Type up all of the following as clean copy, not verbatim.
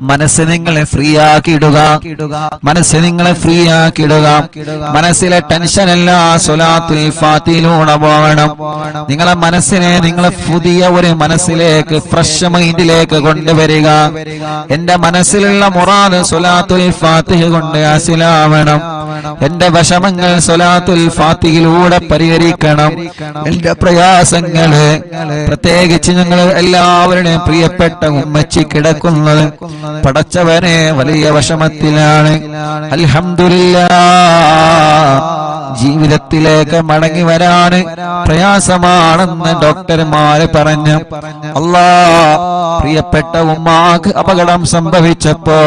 മനസ്സ് നിങ്ങളെ ഫ്രീ ആക്കിയിടുക, മനസ്സ് നിങ്ങളെ ഫ്രീ ആക്കിയിടുക. മനസ്സിലെ ടെൻഷൻ എല്ലാം സ്വലാത്തുൽ ഫാത്തിഹയിലൂടെ പോകണം. നിങ്ങളെ മനസ്സിനെ നിങ്ങളെ പുതിയ ഒരു മനസ്സിലേക്ക്, ഫ്രഷ് മൈൻഡിലേക്ക് കൊണ്ടുവരിക. എന്റെ മനസ്സിലുള്ള മുറാദ് സ്വലാത്തുൽ ഫാത്തിഹ കൊണ്ട് ഹാസിലാവണം. എന്റെ വിഷമങ്ങൾ സ്വലാത്തുൽ ഫാത്തിഹയിലൂടെ പരിഹരിക്കണം. എന്റെ പ്രയാസങ്ങള്, പ്രത്യേകിച്ച് ഞങ്ങൾ എല്ലാവരുടെയും പ്രിയപ്പെട്ട ഉമ്മച്ചി കിടക്കുന്നത് പടച്ചവനെ വലിയ വിഷമത്തിലാണ്. അൽഹംദുലില്ലാഹ്, ജീവിതത്തിലേക്ക് മടങ്ങി വരാൻ പ്രയാസമാണെന്ന് ഡോക്ടർമാര് പറഞ്ഞു. അല്ലാഹ്, പ്രിയപ്പെട്ട ഉമ്മാക്ക് അപകടം സംഭവിച്ചപ്പോ,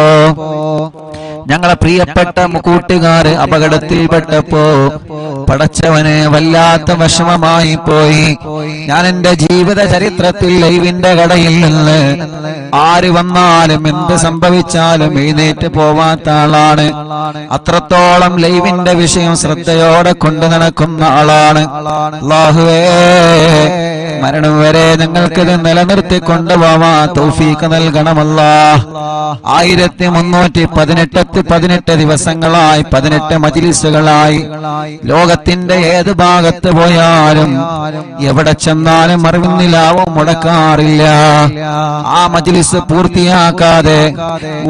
ഞങ്ങളെ പ്രിയപ്പെട്ട കൂട്ടുകാര് അപകടത്തിൽപ്പെട്ടപ്പോ പടച്ചവനെ വല്ലാത്ത വിഷമമായി പോയി. ഞാൻ എന്റെ ജീവിത ചരിത്രത്തിൽ ലൈവിന്റെ കടയിൽ നിന്ന് ആര് വന്നാലും എന്ത് സംഭവിച്ചാലും എഴുന്നേറ്റ് പോവാത്ത ആളാണ്. അത്രത്തോളം ലൈവിന്റെ വിഷയം ശ്രദ്ധയോടെ കൊണ്ടു നടക്കുന്ന ആളാണ്. അല്ലാഹുവേ, മരണം വരെ ഞങ്ങൾക്കിത് നിലനിർത്തി കൊണ്ടുപോവാ തൗഫീഖ് നൽകണമല്ലാഹ്. 1318 ദിവസങ്ങളായി, 18 മജ്‌ലിസുകളായി ലോകത്തിന്റെ ഏത് ഭാഗത്ത് പോയാലും എവിടെ ചെന്നാലും അറിവിന്നിലാവും മുടക്കാറില്ല. ആ മജ്‌ലിസ് പൂർത്തിയാക്കാതെ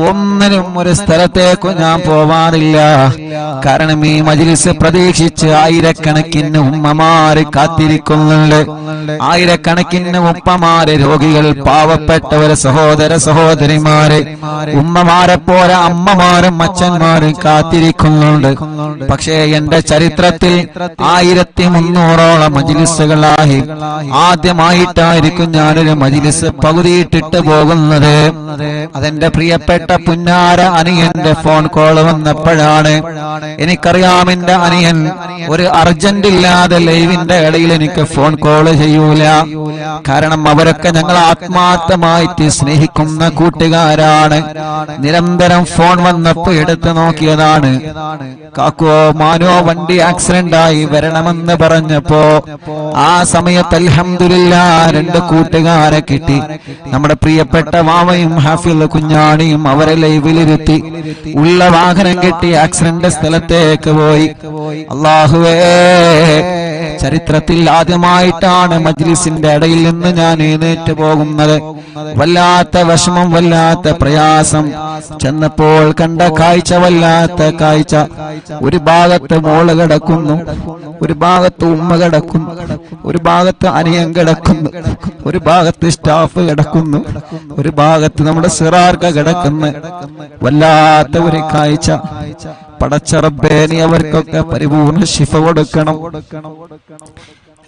ഒന്നിനും ഒരു സ്ഥലത്തേക്ക് ഞാൻ പോവാറില്ല. കാരണം ഈ മജ്‌ലിസ് പ്രതീക്ഷിച്ച് ആയിരക്കണക്കിന് ഉമ്മമാര് കാത്തിരിക്കുന്നുണ്ട്. ആയിരക്കണക്കിന് ഉപ്പമാര്, രോഗികൾ, പാവപ്പെട്ടവര്, സഹോദര സഹോദരിമാര്, ഉമ്മമാരെ പോലെ അമ്മമാരും അച്ഛന്മാരും കാത്തിരിക്കുന്നുണ്ട്. പക്ഷേ എന്റെ ചരിത്രത്തിൽ 1300ഓളം മജ്‌ലിസുകളായി ആദ്യമായിട്ടായിരിക്കും ഞാനൊരു മജ്‌ലിസ് പകുതിയിട്ടിട്ട് പോകുന്നത്. അതെന്റെ പ്രിയപ്പെട്ട പുന്നാര അനിയന്റെ ഫോൺ കോൾ വന്നപ്പോഴാണ്. എനിക്കറിയാം എന്റെ അനിയൻ ഒരു അർജന്റ് ഇല്ലാതെ ലൈവിന്റെ ഇടയിൽ എനിക്ക് ഫോൺ കോൾ ചെയ്യൂല. കാരണം അവരൊക്കെ ഞങ്ങൾ ആത്മാർത്ഥമായിട്ട് സ്നേഹിക്കുന്ന കൂട്ടുകാരാണ്. നിരന്തരം ഫോൺ വന്നപ്പോ എടുത്തു നോക്കിയതാണ്. കാക്കോ മാനോ വണ്ടി ആക്സിഡന്റ് ആയി വരണമെന്ന് പറഞ്ഞപ്പോ ആ സമയത്ത് അൽഹംദുലില്ലാഹ് 2 കൂട്ടുകാരെ കിട്ടി. നമ്മുടെ പ്രിയപ്പെട്ട വാവയും ഹാഫിൽ കുഞ്ഞാണിയും അവരെ ലൈവിലിരുത്തി ഉള്ള വാഹനം കിട്ടി ആക്സിഡന്റ് സ്ഥലത്തേക്ക് പോയി. അല്ലാഹുവേ, ചരിത്രത്തിൽ ആദ്യമായിട്ടാണ് മജ്‌ലിസിന്റെ ഇടയിൽ നിന്ന് ഞാൻ എഴുന്നേറ്റ് പോകുന്നത്. വല്ലാത്ത വിഷമം, വല്ലാത്ത പ്രയാസം. ചെന്നപ്പോൾ കണ്ട കാഴ്ച വല്ലാത്ത കാഴ്ച. ഒരു ഭാഗത്ത് മോള് കിടക്കുന്നു, ഒരു ഭാഗത്ത് ഉമ്മ കിടക്കുന്നു, ഒരു ഭാഗത്ത് അനിയൻ കിടക്കുന്നു, ഒരു ഭാഗത്ത് സ്റ്റാഫ് കിടക്കുന്നു, ഒരു ഭാഗത്ത് നമ്മുടെ സിറാർക്ക കിടക്കുന്നു. വല്ലാത്ത ഒരു കാഴ്ച. പടച്ച റബ്ബേ, നീ അവർക്കൊക്കെ പരിപൂർണ ശിഫ കൊടുക്കണം,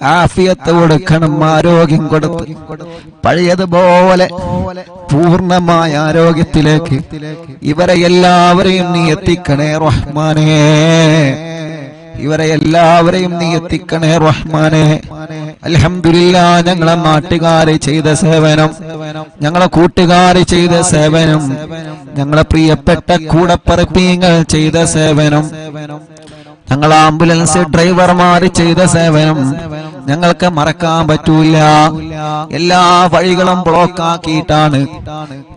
ആഫിയത്ത് കൊടുക്കണം, ആരോഗ്യം കൊടുത്ത് പഴയതുപോലെ പൂർണ്ണമായ ആരോഗ്യത്തിലേക്ക് ഇവരെ എല്ലാവരെയും നീ എത്തിക്കണേ റഹ്മാനേ. ഇവരെ എല്ലാവരെയും നീ എത്തിക്കണേ റഹ്മാനേ. അൽഹംദുലില്ലാഹ്, ഞങ്ങളെ നാട്ടുകാരെ ചെയ്ത സേവനം, ഞങ്ങളെ കൂട്ടുകാരെ ചെയ്ത സേവനം, ഞങ്ങളെ പ്രിയപ്പെട്ട കൂടപ്പറപ്പീങ്ങൾ ചെയ്ത സേവനം, ഞങ്ങൾ ആംബുലൻസ് ഡ്രൈവർമാര് ചെയ്ത സേവനം ഞങ്ങൾക്ക് മറക്കാൻ പറ്റൂല. എല്ലാ വഴികളും ബ്ലോക്ക് ആക്കിയിട്ടാണ്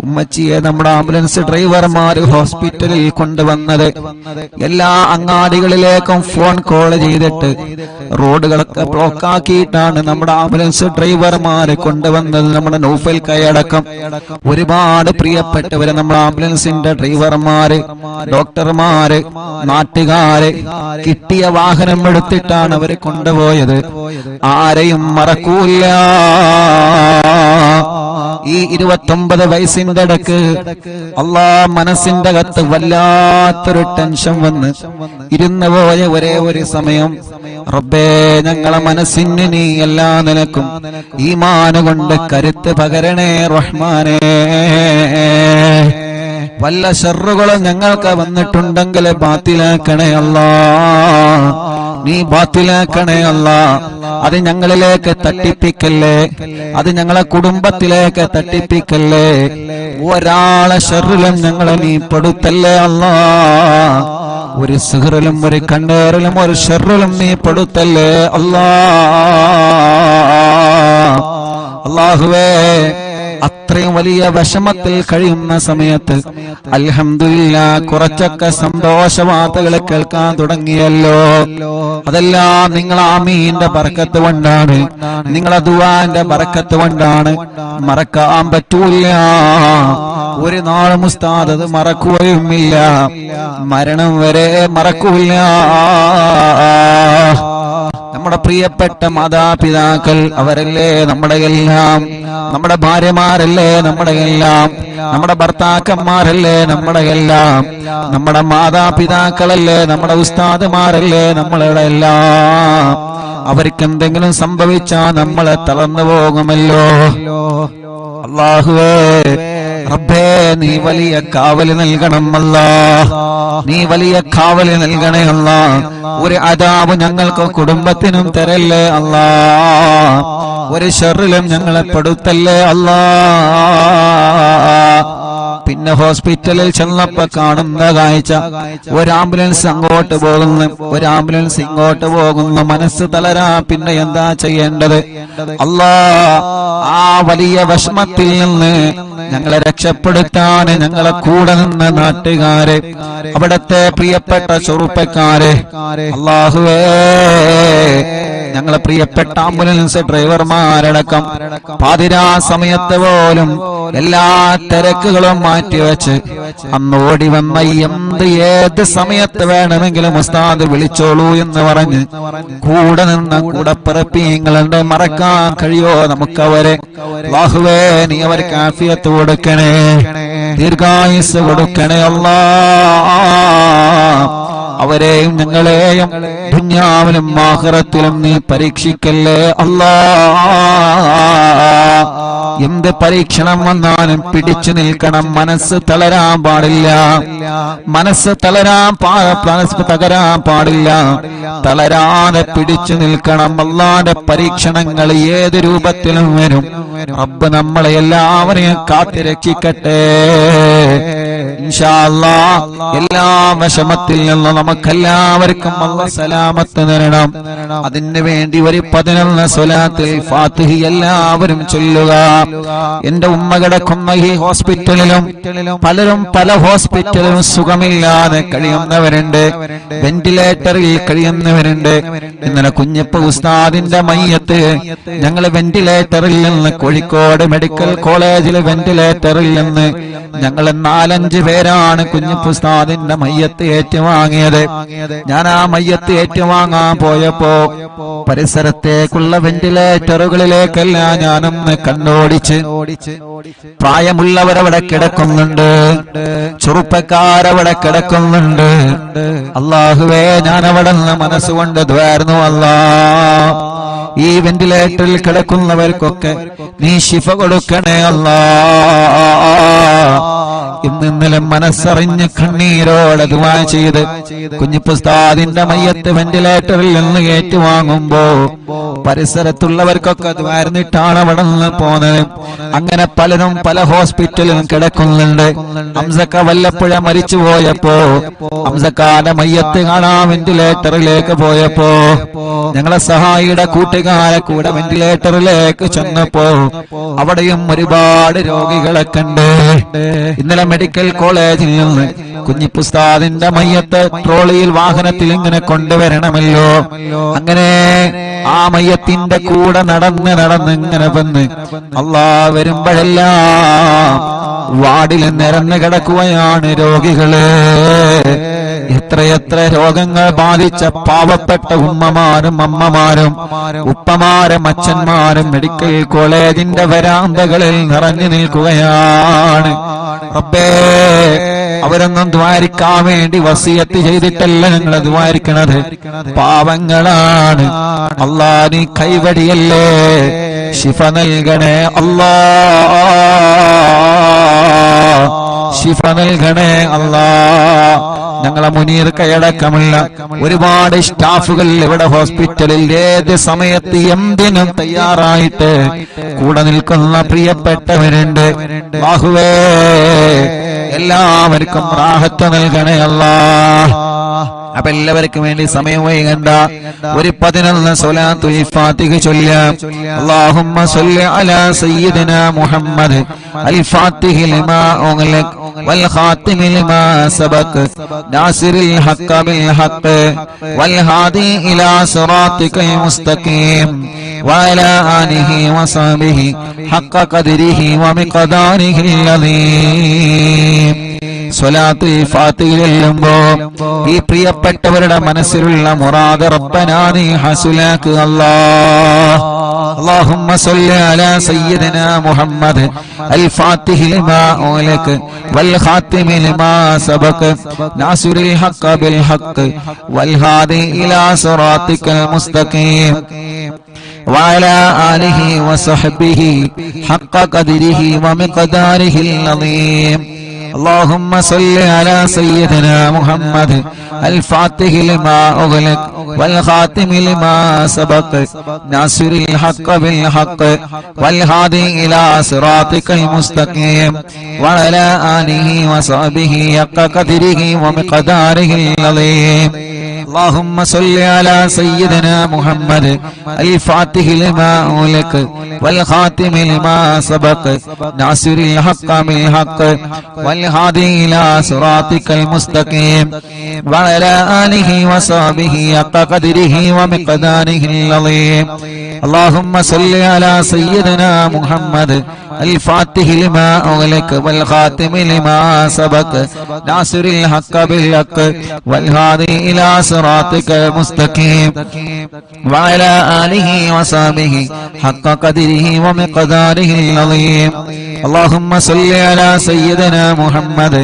ഉമ്മച്ചിയെ നമ്മുടെ ആംബുലൻസ് ഡ്രൈവർമാര് ഹോസ്പിറ്റലിൽ കൊണ്ടുവന്നത്. എല്ലാ അങ്ങാടികളിലേക്കും ഫോൺ കോൾ ചെയ്തിട്ട് റോഡുകളൊക്കെ ബ്ലോക്ക് ആക്കിയിട്ടാണ് നമ്മുടെ ആംബുലൻസ് ഡ്രൈവർമാരെ കൊണ്ടുവന്നത്. നമ്മുടെ നൗഫൽ കൈയടക്കം ഒരുപാട് പ്രിയപ്പെട്ടവര് നമ്മുടെ ആംബുലൻസിന്റെ ഡ്രൈവർമാര്, ഡോക്ടർമാര്, നാട്ടുകാര് കിട്ടിയ വാഹനം എടുത്തിട്ടാണ് അവരെ കൊണ്ടുപോയത്. ആരെയും മറക്കൂല. ഈ 29 വയസ്സിന്റെ ഇടക്ക് മനസ്സിന്റെ അകത്ത് വല്ലാത്തൊരു ടെൻഷൻ വന്ന് ഇരുന്നു പോയ ഒരേ ഒരു സമയം, റബ്ബേ, ഞങ്ങളെ മനസ്സിന് നീ എല്ലാ നിലക്കും ഈമാന് കൊണ്ട് കരുത്ത് പകരണേ റഹ്മാനേ. വല്ല ശർറുകളും ഞങ്ങൾക്ക് വന്നിട്ടുണ്ടെങ്കിൽ ബാത്തിലാക്കണേ അല്ലാ, നീ ബാത്തിലാക്കണേ അല്ലാ. അത് ഞങ്ങളിലേക്ക് തട്ടിപ്പിക്കല്ലേ, അത് ഞങ്ങളെ കുടുംബത്തിലേക്ക് തട്ടിപ്പിക്കല്ലേ. ഒരാളെ ശർറിലും ഞങ്ങളെ നീ പെടുത്തല്ലേ അല്ലാ. ഒരു സിഹറിലും ഒരു കണ്ണേറിലും ഒരു ശർറിലും നീ പെടുത്തല്ലേ അല്ലാ. അല്ലാഹുവേ, അത്രയും വലിയ വിഷമത്തിൽ കഴിയുന്ന സമയത്ത് അൽഹംദുലില്ലാഹ് കുറച്ചൊക്കെ സന്തോഷ വാർത്തകൾ കേൾക്കാൻ തുടങ്ങിയല്ലോ. അതെല്ലാം നിങ്ങൾ ആമീന്റെ ബർക്കത്ത് കൊണ്ടാണ്, നിങ്ങളെ ദുആന്റെ ബർക്കത്ത് കൊണ്ടാണ്. മറക്കാൻ പറ്റൂല, ഒരു നാളും ഉസ്താദ് അത് മറക്കുകയുമില്ല, മരണം വരെ മറക്കൂല. നമ്മുടെ പ്രിയപ്പെട്ട മാതാപിതാക്കൾ അവരല്ലേ നമ്മുടെ എല്ലാം, നമ്മുടെ ഭാര്യമാരല്ലേ നമ്മുടെ എല്ലാം, നമ്മുടെ ഭർത്താക്കന്മാരല്ലേ നമ്മുടെ എല്ലാം, നമ്മുടെ മാതാപിതാക്കളല്ലേ നമ്മുടെ ഉസ്താദുമാരല്ലേ നമ്മളുടെ എല്ലാം. അവർക്ക് എന്തെങ്കിലും സംഭവിച്ചാൽ നമ്മളെ തളർന്നു പോകുമല്ലോ. അല്ലാഹുവേ റബ്ബേ നീ വലിയ കാവൽ നൽകണം അല്ലാഹ്, നീ വലിയ കാവൽ നൽകണേ അല്ലാഹ്. ഒരു അദാബ് ഞങ്ങൾക്ക് കുടുംബത്തിനും തരല്ലേ അല്ലാഹ്, ഒരു ശർറിലും ഞങ്ങളെ പെടുത്തല്ലേ അല്ലാഹ്. പിന്നെ ഹോസ്പിറ്റലിൽ ചെന്നപ്പോ കാണുന്ന കാഴ്ച, ഒരു ആംബുലൻസ് അങ്ങോട്ട് പോകുന്നു, ഒരു ആംബുലൻസ് ഇങ്ങോട്ട് പോകുന്നു. മനസ്സ് തളരാ, പിന്നെ എന്താ ചെയ്യേണ്ടത്? അല്ലാഹ് ആ വലിയ വിഷമത്തിൽ നിന്ന് ഞങ്ങളെ രക്ഷപ്പെടുത്താൻ ഞങ്ങളെ കൂടെ നിന്ന നാട്ടുകാരെ, അവിടത്തെ പ്രിയപ്പെട്ട ചെറുപ്പക്കാരെ, അല്ലാഹുവേ ഞങ്ങളെ പ്രിയപ്പെട്ട ആംബുലൻസ് ഡ്രൈവർമാരടക്കം പാതിരാ സമയത്ത് പോലും എല്ലാ തിരക്കുകളും മാറ്റിവെച്ച് അന്ന് ഓടി വന്ന ഏത് സമയത്ത് വേണമെങ്കിലും ഉസ്താദ് വിളിച്ചോളൂ എന്ന് പറഞ്ഞ് കൂടെ നിന്ന കൂടപ്പിറപ്പിങ്ങളുടെ മറക്കാൻ കഴിയോ നമുക്കവരെ? അല്ലാഹുവേ നീ അവർക്ക് ആഫിയത്ത് കൊടുക്കണേ, ദീർഘായുസ് കൊടുക്കണേ അല്ലാഹ്. അവരെയും ഞങ്ങളെയും ദുനിയാവിലും ആഖിറത്തിലും നീ പരീക്ഷിക്കല്ലേ അല്ലാഹ്. എന്ത് പരീക്ഷണം വന്നാലും പിടിച്ചു നിൽക്കണം, മനസ്സ് തളരാൻ പാടില്ല, മനസ്സ് തകരാൻ പാടില്ല, തളരാതെ പിടിച്ചു നിൽക്കണം. അല്ലാഹുവിന്റെ പരീക്ഷണങ്ങൾ ഏത് രൂപത്തിലും വരും. റബ്ബ് നമ്മളെ എല്ലാവരെയും കാത്തു രക്ഷിക്കട്ടെ ഇൻഷാ അല്ലാഹ്. എല്ലാ വിഷമത്തിൽ നിന്നും നമുക്കെല്ലാവർക്കും അല്ലാഹ് സലാമത്ത് തരണം. അതിനു വേണ്ടി ഒരു 11 സ്വലാത്തുൽ ഫാത്തിഹ എല്ലാവരും ചൊല്ലുക. എന്റെ ഉമ്മ കിടക്കുന്ന ഈ ഹോസ്പിറ്റലിലും പലരും പല ഹോസ്പിറ്റലിലും സുഖമില്ലാതെ കഴിയുന്നവരുണ്ട്, വെന്റിലേറ്ററിൽ കഴിയുന്നവരുണ്ട്. ഇന്നലെ കുഞ്ഞപ്പ ഉസ്താദിന്റെ മയ്യത്ത് ഞങ്ങൾ വെന്റിലേറ്ററിൽ നിന്ന്, കോഴിക്കോട് മെഡിക്കൽ കോളേജിലെ വെന്റിലേറ്ററിൽ നിന്ന് ഞങ്ങൾ 4-5 പേരാണ് കുഞ്ഞപ്പ ഉസ്താദിന്റെ മയ്യത്ത് ഏറ്റുവാങ്ങിയത്. ഞാൻ ആ മയ്യത്ത് ഏറ്റുവാങ്ങാൻ പോയപ്പോ പരിസരത്തേക്കുള്ള വെന്റിലേറ്ററുകളിലേക്കെല്ലാം ഞാനൊന്ന് കണ്ണോടിച്ച്, പ്രായമുള്ളവരവിടെ കിടക്കുന്നുണ്ട്, ചെറുപ്പക്കാരവിടെ കിടക്കുന്നുണ്ട്. അല്ലാഹുവേ ഞാൻ അവിടെ നിന്ന് മനസ്സുകൊണ്ട് ദ്വാരുന്നു അല്ലാഹ്. ഈ വെന്റിലേറ്ററിൽ കിടക്കുന്നവർക്കൊക്കെ നീ ശിഫ കൊടുക്കണേ അല്ലാഹ്. ഇന്നലെ മനസ്സറിഞ്ഞ് കണ്ണീരോടെ ദുആ ചെയ്ത് കുഞ്ഞിപ്പുസ്താദിന്റെ മയ്യത്ത് വെന്റിലേറ്ററിൽ നിന്ന് ഏറ്റുവാങ്ങുമ്പോ പരിസരത്തുള്ളവർക്കൊക്കെ ദ്വാരുന്നിട്ടാണ് അവിടെ നിന്ന് പോന്നത്. അങ്ങനെ പലരും പല ഹോസ്പിറ്റലിലും കിടക്കുന്നുണ്ട്. ഹംസക്ക വല്ലപ്പുഴ മരിച്ചു പോയപ്പോ ഹംസക്കാന്റെ മയ്യത്ത് കാണാൻ വെന്റിലേറ്ററിലേക്ക് പോയപ്പോ ഞങ്ങളെ സഹായിയുടെ കൂട്ടുകാരെ കൂടെ വെന്റിലേറ്ററിലേക്ക് ചെന്നപ്പോ അവിടെയും ഒരുപാട് രോഗികളെ കണ്ട്. ഇന്നലെ മെഡിക്കൽ കോളേജിൽ നിന്ന് കുഞ്ഞിപ്പുസ്താദിന്റെ മയ്യത്ത് ട്രോളിയിൽ വാഹനത്തിൽ ഇങ്ങനെ കൊണ്ടുവരണമല്ലോ. അങ്ങനെ ആ മയ്യത്തിന്റെ കൂടെ നടന്ന് ഇങ്ങനെ വന്ന് അല്ലാഹ് വരുമ്പോഴെല്ലാം വാർഡിൽ നിരന്ന് കിടക്കുകയാണ് രോഗികള്. എത്രയെത്ര രോഗങ്ങൾ ബാധിച്ച പാവപ്പെട്ട ഉമ്മമാരും അമ്മമാരും ഉപ്പമാരും അച്ഛന്മാരും മെഡിക്കൽ കോളേജിന്റെ വരാന്തകളിൽ നിറഞ്ഞു നിൽക്കുകയാണ്. റബ്ബേ അവരൊന്നും ദ്വാരിക്കാൻ വേണ്ടി വസിയത്ത് ചെയ്തിട്ടല്ല ഞങ്ങൾ ദ്വാരിക്കണത്, പാവങ്ങളാണ്. അല്ലാഹ് നീ കൈവടിയല്ലേ, ശിഫ നൽകണേ അല്ലാഹ്, ശിഫ നൽകണേ അല്ലാഹ്. ഞങ്ങളെ മുനീർ കൈയടക്കമുള്ള ഒരുപാട് സ്റ്റാഫുകൾ ഇവിടെ ഹോസ്പിറ്റലിൽ ഏത് സമയത്ത് എന്തിനും തയ്യാറായിട്ട് കൂടെ നിൽക്കുന്ന പ്രിയപ്പെട്ടവരുണ്ട്. അല്ലാഹുവേ എല്ലാവർക്കും റാഹത്ത് നൽകണേ അല്ലാഹ്. അപ്പൊ എല്ലാവർക്കും വേണ്ടി സമയം വൈകണ്ട, ഒരു 11 സ്വലാത്തുൽ ഫാത്തിഹ ചൊല്ലാം. അല്ലാഹുമ്മ സ്വല്ലി അലാ സയ്യിദിനാ മുഹമ്മദ് അൽ ഫാത്തിഹി ലിമാ ഉഗ്ലിഖ് വൽ ഖാതിമി ലിമാ സബഖ് നാസിറിൽ ഹഖ് ബിൽ ഹഖ് വൽ ഹാദി ഇലാ സിറാത്തിക്കൽ മുസ്തഖീം വഅലാ ആലിഹി വസഹ്ബിഹി ഹഖ് ഖദ്രിഹി വമിഖ്ദാരിഹിൽ അദീം. സ്വലാത്തുൽ ഫാത്തിഹ ചൊല്ലുമ്പോ ഈ പ്രിയപ്പെട്ടവരുടെ മനസ്സിലുള്ള മുറാദ് റബ്ബനാ നീ ഹസുലാക്ക് അല്ലാഹ്. اللهم صل على سيدنا محمد الفاتح لما أغلق والخاتم لما سبق ناصر الحق بالحق والهادي إلى صراطك المستقيم وعلى آله وصحبه حق قدره ومقداره العظيم. اللهم صل على سيدنا محمد الفاتح لما أغلق والخاتم لما سبق ناصر الحق بالحق والهادي إلى صراطك المستقيم وعلى آله وصحبه حق قدره ومقداره العظيم. اللهم صل على سيدنا محمد الفاتح لما أغلق والخاتم لما سبق ناصر الحق بالحق والهادي إلى صراطك المستقيم وعلى آله وصحبه حق قدره ومقداره العظيم. اللهم صل على سيدنا محمد الفاتح لما أغلق والخاتم لما سبق ناصر الحق بالحق والهادي إلى صراطك المستقيم وعلى آله وصحبه حق قدره ومقداره العظيم. اللهم صل على سيدنا محمد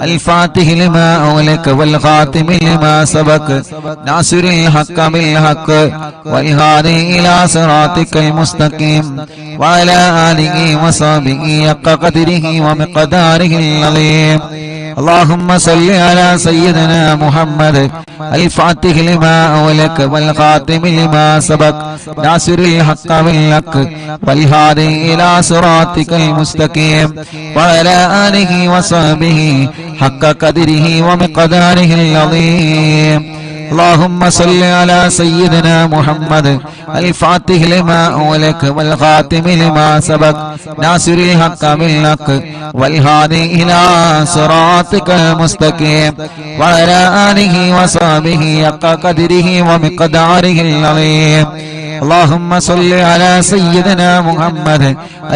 الفاتح لما أغلق والخاتم لما سبق ناصر الحق بالحق والهادي إلى صراطك المستقيم وعلى آله وصحبه حق قدره ومقداره العظيم. اللهم صل على سيدنا محمد الفاتح لما أغلق والخاتم لما سبق ناصر الحق بالحق والهادي إلى صراطك المستقيم وعلى آله وصحبه حق قدره ومقداره العظيم. اللهم صل على سيدنا محمد الفاتح لما أغلق والخاتم لما سبق ناصر الحق بالحق والهادي إلى صراطك المستقيم وعلى آله وصحبه حق قدره ومقداره العظيم. اللهم صل على سيدنا محمد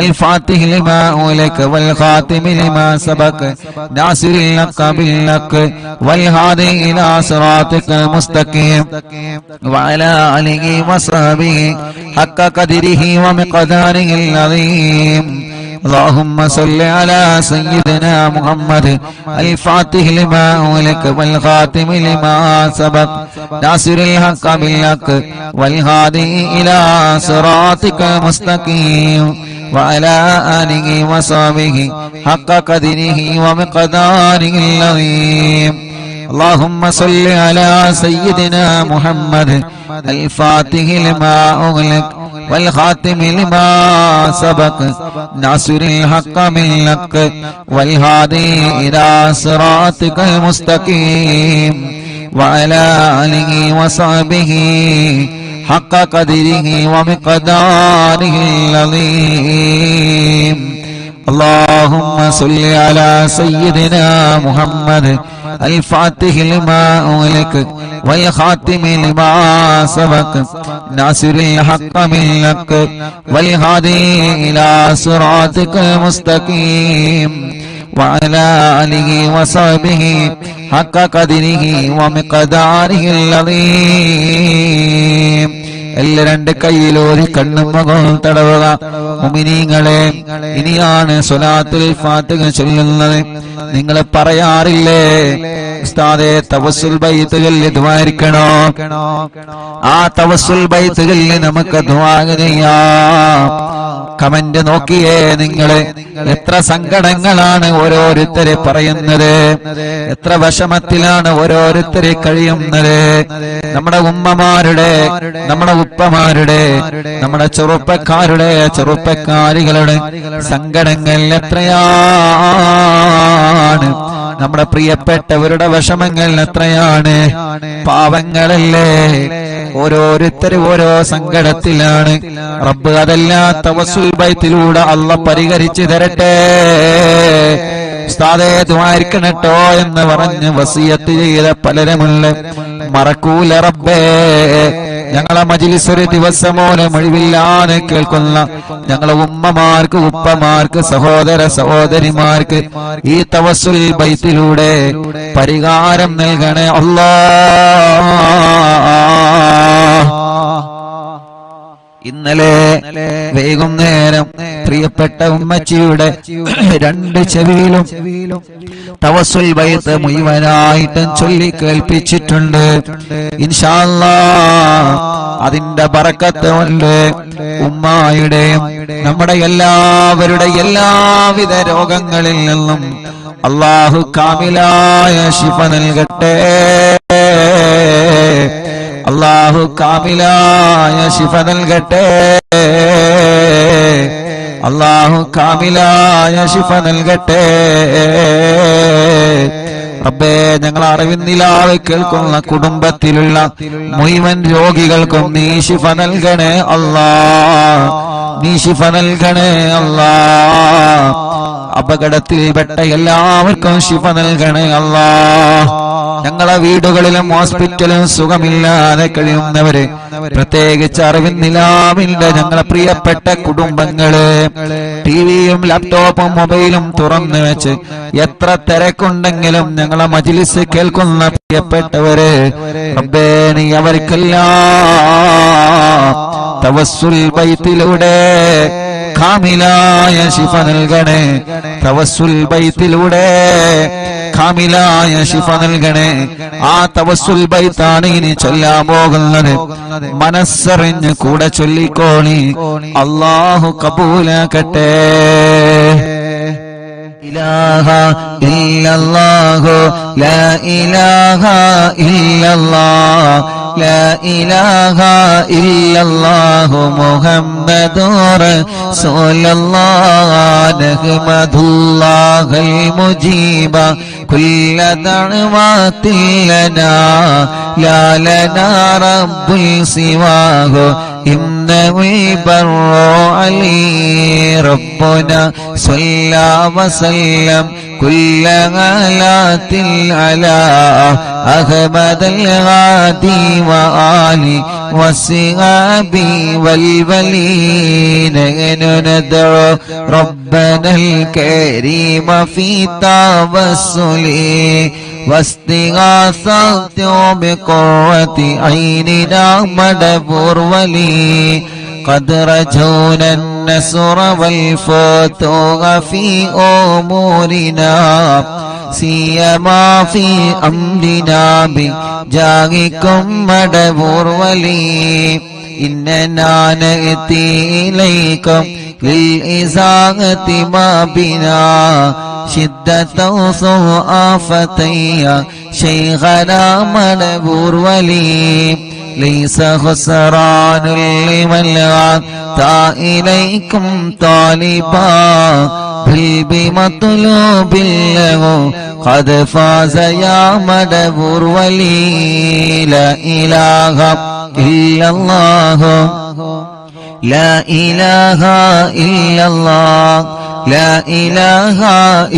الفاتح لما أغلق والخاتم لما سبق ناصر الحق بالحق والهادي إلى صراطك المستقيم وعلى آله وصحبه حق قدره ومقداره العظيم. اللهم صل على سيدنا محمد الفاتح لما أغلق والخاتم لما سبق ناصر الحق بالحق والهادي إلى صراطك المستقيم وعلى آله وصحبه حق قدره ومقداره العظيم. اللهم صل على سيدنا محمد الفاتح لما أغلق والخاتم لما سبق ناصر الحق بالحق والهادي إلى صراطك المستقيم وعلى آله وصحبه حق قدره ومقداره العظيم. اللهم صل على سيدنا محمد الفاتح لما أغلق والخاتم لما سبق ناصر الحق بالحق والهادي إلى صراطك المستقيم وعلى آله وصحبه حق قدره ومقداره العظيم. എല്ലാ രണ്ട് കൈയിലോരി കണ്ണും മുഖവും തടവുക. മുഅ്മിനീങ്ങളെ, ഇനിയാണ് സ്വലാത്തുൽ ഫാത്തിഹ ചൊല്ലുന്നത്. നിങ്ങൾ പറയാറില്ലേ ഉസ്താദേ തവസ്സുൽ ബൈത്തുകളിൽ ദുആയിരിക്കണോ? ആ തവസ്സുൽ ബൈത്തുകളിൽ നമുക്ക് ദുആ ചെയ്യാം. കമന്റ് നോക്കിയേ നിങ്ങള്, എത്ര സങ്കടങ്ങളാണ് ഓരോരുത്തരെ പറയുന്നത്, എത്ര വിഷമത്തിലാണ് ഓരോരുത്തരെ കഴിയുന്നത്. നമ്മുടെ ഉമ്മമാരുടെ, നമ്മുടെ ഉപ്പമാരുടെ, നമ്മുടെ ചെറുപ്പക്കാരുടെ, ചെറുപ്പക്കാരികളുടെ സങ്കടങ്ങൾ എത്രയാണ്. നമ്മുടെ പ്രിയപ്പെട്ടവരുടെ വിഷമങ്ങൾ എത്രയാണ്. പാവങ്ങളല്ലേ, ഓരോരുത്തരും ഓരോ സങ്കടത്തിലാണ്. റബ്ബ് അതെല്ലാം തവസ്സുൽ ബൈത്തിലൂടെ അല്ലാഹ് പരിഹരിച്ചു തരട്ടെ. ഉസ്താദേ ദുആയിരിക്കണട്ടോ എന്ന് പറഞ്ഞ് വസിയത്ത് ചെയ്ത പലരുമുണ്ട്. മറക്കൂല റബ്ബേ. ഞങ്ങളെ മജ്ലിസ് ഒരു ദിവസമോലെ ഒഴിവില്ലാതെ കേൾക്കുന്ന ഞങ്ങളെ ഉമ്മമാർക്ക്, ഉപ്പമാർക്ക്, സഹോദര സഹോദരിമാർക്ക് ഈ തവസ്സുൽ ബൈത്തിലൂടെ പരിഹാരം നൽകണേ അല്ലാഹ്. ഇന്നലെ വൈകുന്നേരം പ്രിയപ്പെട്ട ഉമ്മച്ചിയുടെ 2 ചെവിയിലും തവസ്സുൽ ബൈത്ത് മുഴുവനായിട്ടും ചൊല്ലി കേൾപ്പിച്ചിട്ടുണ്ട്. ഇൻഷാ അല്ലാഹ് അതിന്റെ ബറക്കത്ത് കൊണ്ട് ഉമ്മായുടെയും നമ്മുടെ എല്ലാവരുടെ എല്ലാവിധ രോഗങ്ങളിൽ നിന്നും അല്ലാഹു കാമിലായ ശിഫ നൽകട്ടെ. അല്ലാഹു കാമിലായ ശിഫ നൽകട്ടെ. അല്ലാഹു കാമിലായ ശിഫ നൽകട്ടെ. റബ്ബേ, ഞങ്ങൾ അറിവിന്നിലാതെ കേൾക്കുന്ന കുടുംബത്തിലുള്ള മുഴുവൻ രോഗികൾക്കും നീ ശിഫ നൽകണേ അല്ലാഹ്. നീ ശിഫ നൽകണേ അല്ലാഹ്. അപകടത്തിൽപ്പെട്ട എല്ലാവർക്കും ശിഫ നൽകണേ അല്ലാഹ്. ഞങ്ങളെ വീടുകളിലും ഹോസ്പിറ്റലും സുഖമില്ലാതെ കഴിയുന്നവര്, പ്രത്യേകിച്ച് അറിവിന്നിലാവിന്റെ ഞങ്ങളെ പ്രിയപ്പെട്ട കുടുംബങ്ങള്, ടിവിയും ലാപ്ടോപ്പും മൊബൈലും തുറന്നു വെച്ച് എത്ര തിരക്കുണ്ടെങ്കിലും ഞങ്ങളെ മജ്ലിസ് കേൾക്കുന്ന പ്രിയപ്പെട്ടവര്, റബ്ബേ നീ അവർക്കെല്ലാം തവസ്സുൽ ബൈത്തിലൂടെ കാമിലായ ശിഫ നൽകണേ. തവസ്സുൽ ബൈത്തിലൂടെ കാമിലായ ശിഫ നൽകണേ. ആ തവസ്സുൽ ബൈത്താണ് ഇനി ചൊല്ലാൻ പോകുന്നത്. മനസ്സറിഞ്ഞ് കൂടെ ചൊല്ലിക്കോളി. അല്ലാഹു കബൂലാക്കട്ടെ. ഇലാഹ ഇല്ലല്ലാഹു ലാ ഇലാഹ ഇല്ലല്ലാഹ് ലാ ഇലാഹ ഇല്ലല്ലാഹു മുഹമ്മദുർ റസൂലുള്ളാഹ് നഹ്മദുല്ലാഹൽ മുജീബ കുല്ല ദഅവാതിൽ ലനാ ലാ ലനാ റബ്ബുൽ സിവാഹു ഇന്നഹുൽ ബർറു അലീ റബ്ബുനാ സ്വല്ലാ വസല്ലം കുല്ല ഗലാത്തിൽ അലാ അഹ്മദൽ ഗാദി വആലി വസ്സഹാബി വൽവലീന നദഉ റബ്ബനൽ കരീമ ഫീ തവസ്സുലി واستغاثة بقرة عيننا مدبر ولي قد رجونا النصر والفتوح في أمورنا سيما في أمرنا بجاهكم مدبر ولي إننا نأتي إليكم للإزاغة ما بنا شدة آفتي شيخنا مدبور ولي ليس خسران لمن أتى إليكم طالبا بل بمطلوب له قد فاز يا مدبور ولي لا إله إلا الله لا إله إلا الله لا إله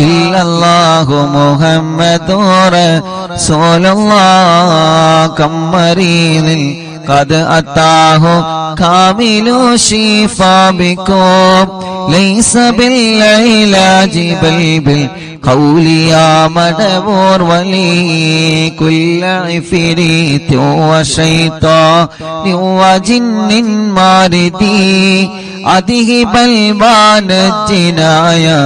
إلا الله محمد رسول الله كم مريض قد أتاه كامل الشفاء بكم ليس بالعلاج بل بالقول يا مدبور ولي كل عفريت وشيطان وجن ماردي أذهب البان الجنايا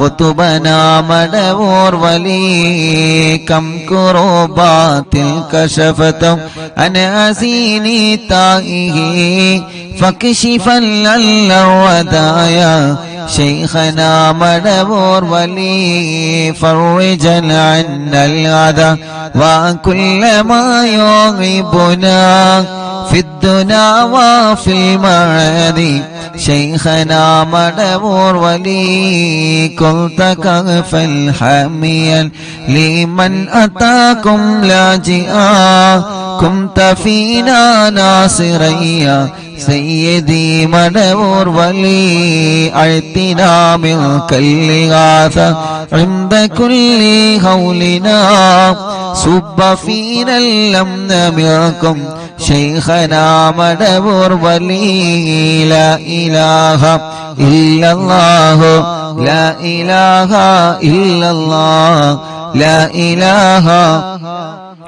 قطبنا مدبور ولي كم كروبات كشفتم عن أزيني تائه فكشفا للودايا شيخنا مدبور ولي فرجا عنا العذى وكل ما يغيبنا في الدنا وفي المعادي شيخنا مدبور ولي كنت كغفا حاميا لمن أتاكم لاجئا كنت فينا ناصريا سيدي مدبور ولي أعطنا منك الإغاثة عند كل هولنا صب فينا الأمن منكم شيخنا مدبور ولي لا إله إلا الله لا إله إلا الله لا إله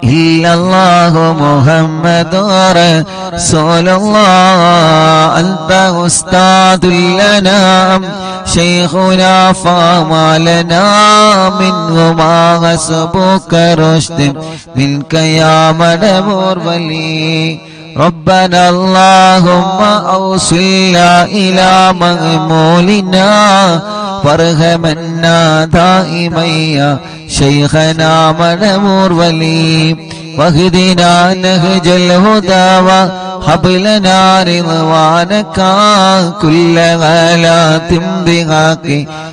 إلا الله محمد رسول الله أنت أستاذ لنا شيخنا فما لنا منه ما حسبك رشد منك يا مدبور ولي ربنا اللهم أوصلنا إلى مأمولنا وارحمنا دائما يا شيخنا مدبور ولي واهدنا نهج الهدى وهب لنا رضوانك كل غلات بحق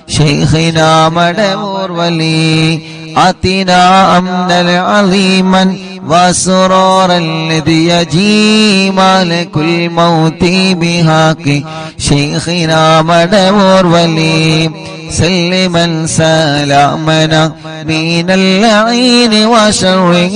شيخنا مدبور ولي آتنا أمنا عظيما وسرورا الذي يجي مالك الموت بحق شيخنا مدبور ولي سلما سلامنا من اللعين وشره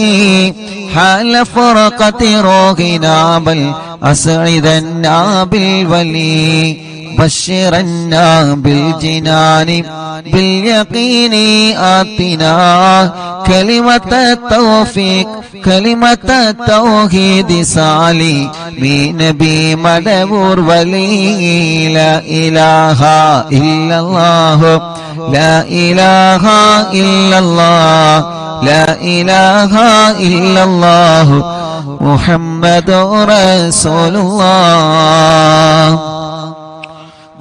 حال فرقة روحنا بل أسعدنا بالولي بشرنا بالجنان باليقين آتنا كلمة التوفيق كلمة التوحيد سالي من نبي مدبور ولي لا إله إلا الله لا إله إلا الله لا إله إلا الله محمد رسول الله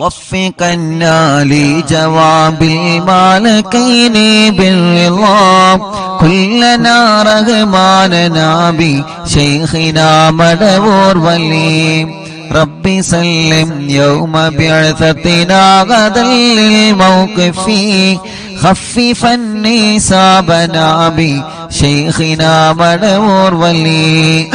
وفقنا لجواب المالكين بالرضا كلنا رغماننا بشيخنا مدبور ولي ربي سلم يوم بعثتنا غدا للموقف خففا نسابنا بشيخنا مدبور ولي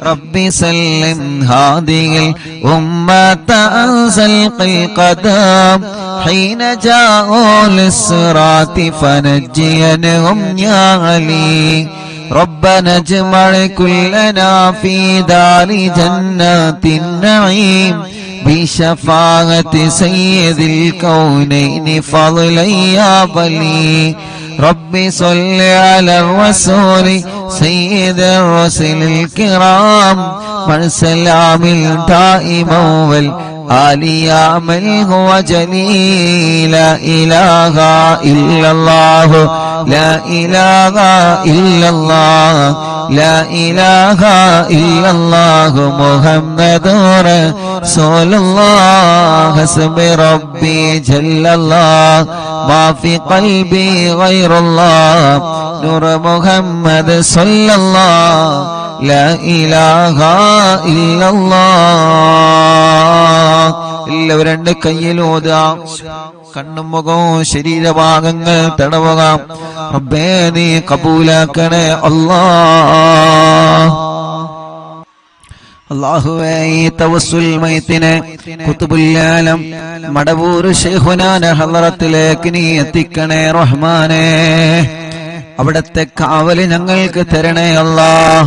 ربي سلم هذه الأمة أنزل القدم حين جاءوا للصراط فنجينهم يا علي ربنا اجمع كلنا في دار جنات النعيم بشفاعة سيد الكونين فضلا يا بلي ربي صل على الرسول سيد الرسل الكرام من سلام دائما والآل يا من هو جليل لا إله إلا الله لا إله إلا الله لا إله إلا الله محمد رسول الله حسب ربي جل الله ما في قلبي غير الله نور محمد صلى الله لا إله إلا الله എല്ലാവരും രണ്ട് കയ്യിലോതാം കണ്ണും മുഖവും ശരീരഭാഗങ്ങൾ തടവുക റബ്ബേ നീ കബൂലാക്കണേ അല്ലാഹ് അല്ലാഹുവേ ഈ തവസ്സുൽ മൈത്തിനെ ഖുതുബുൽ ആലം മടവൂർ ശൈഖുനാന ഹളറത്തിലേക്ക് നീ എത്തിക്കണേ റഹ്മാനേ അവിടത്തെ കാവല് ഞങ്ങൾക്ക് തരണേ അല്ലാഹ്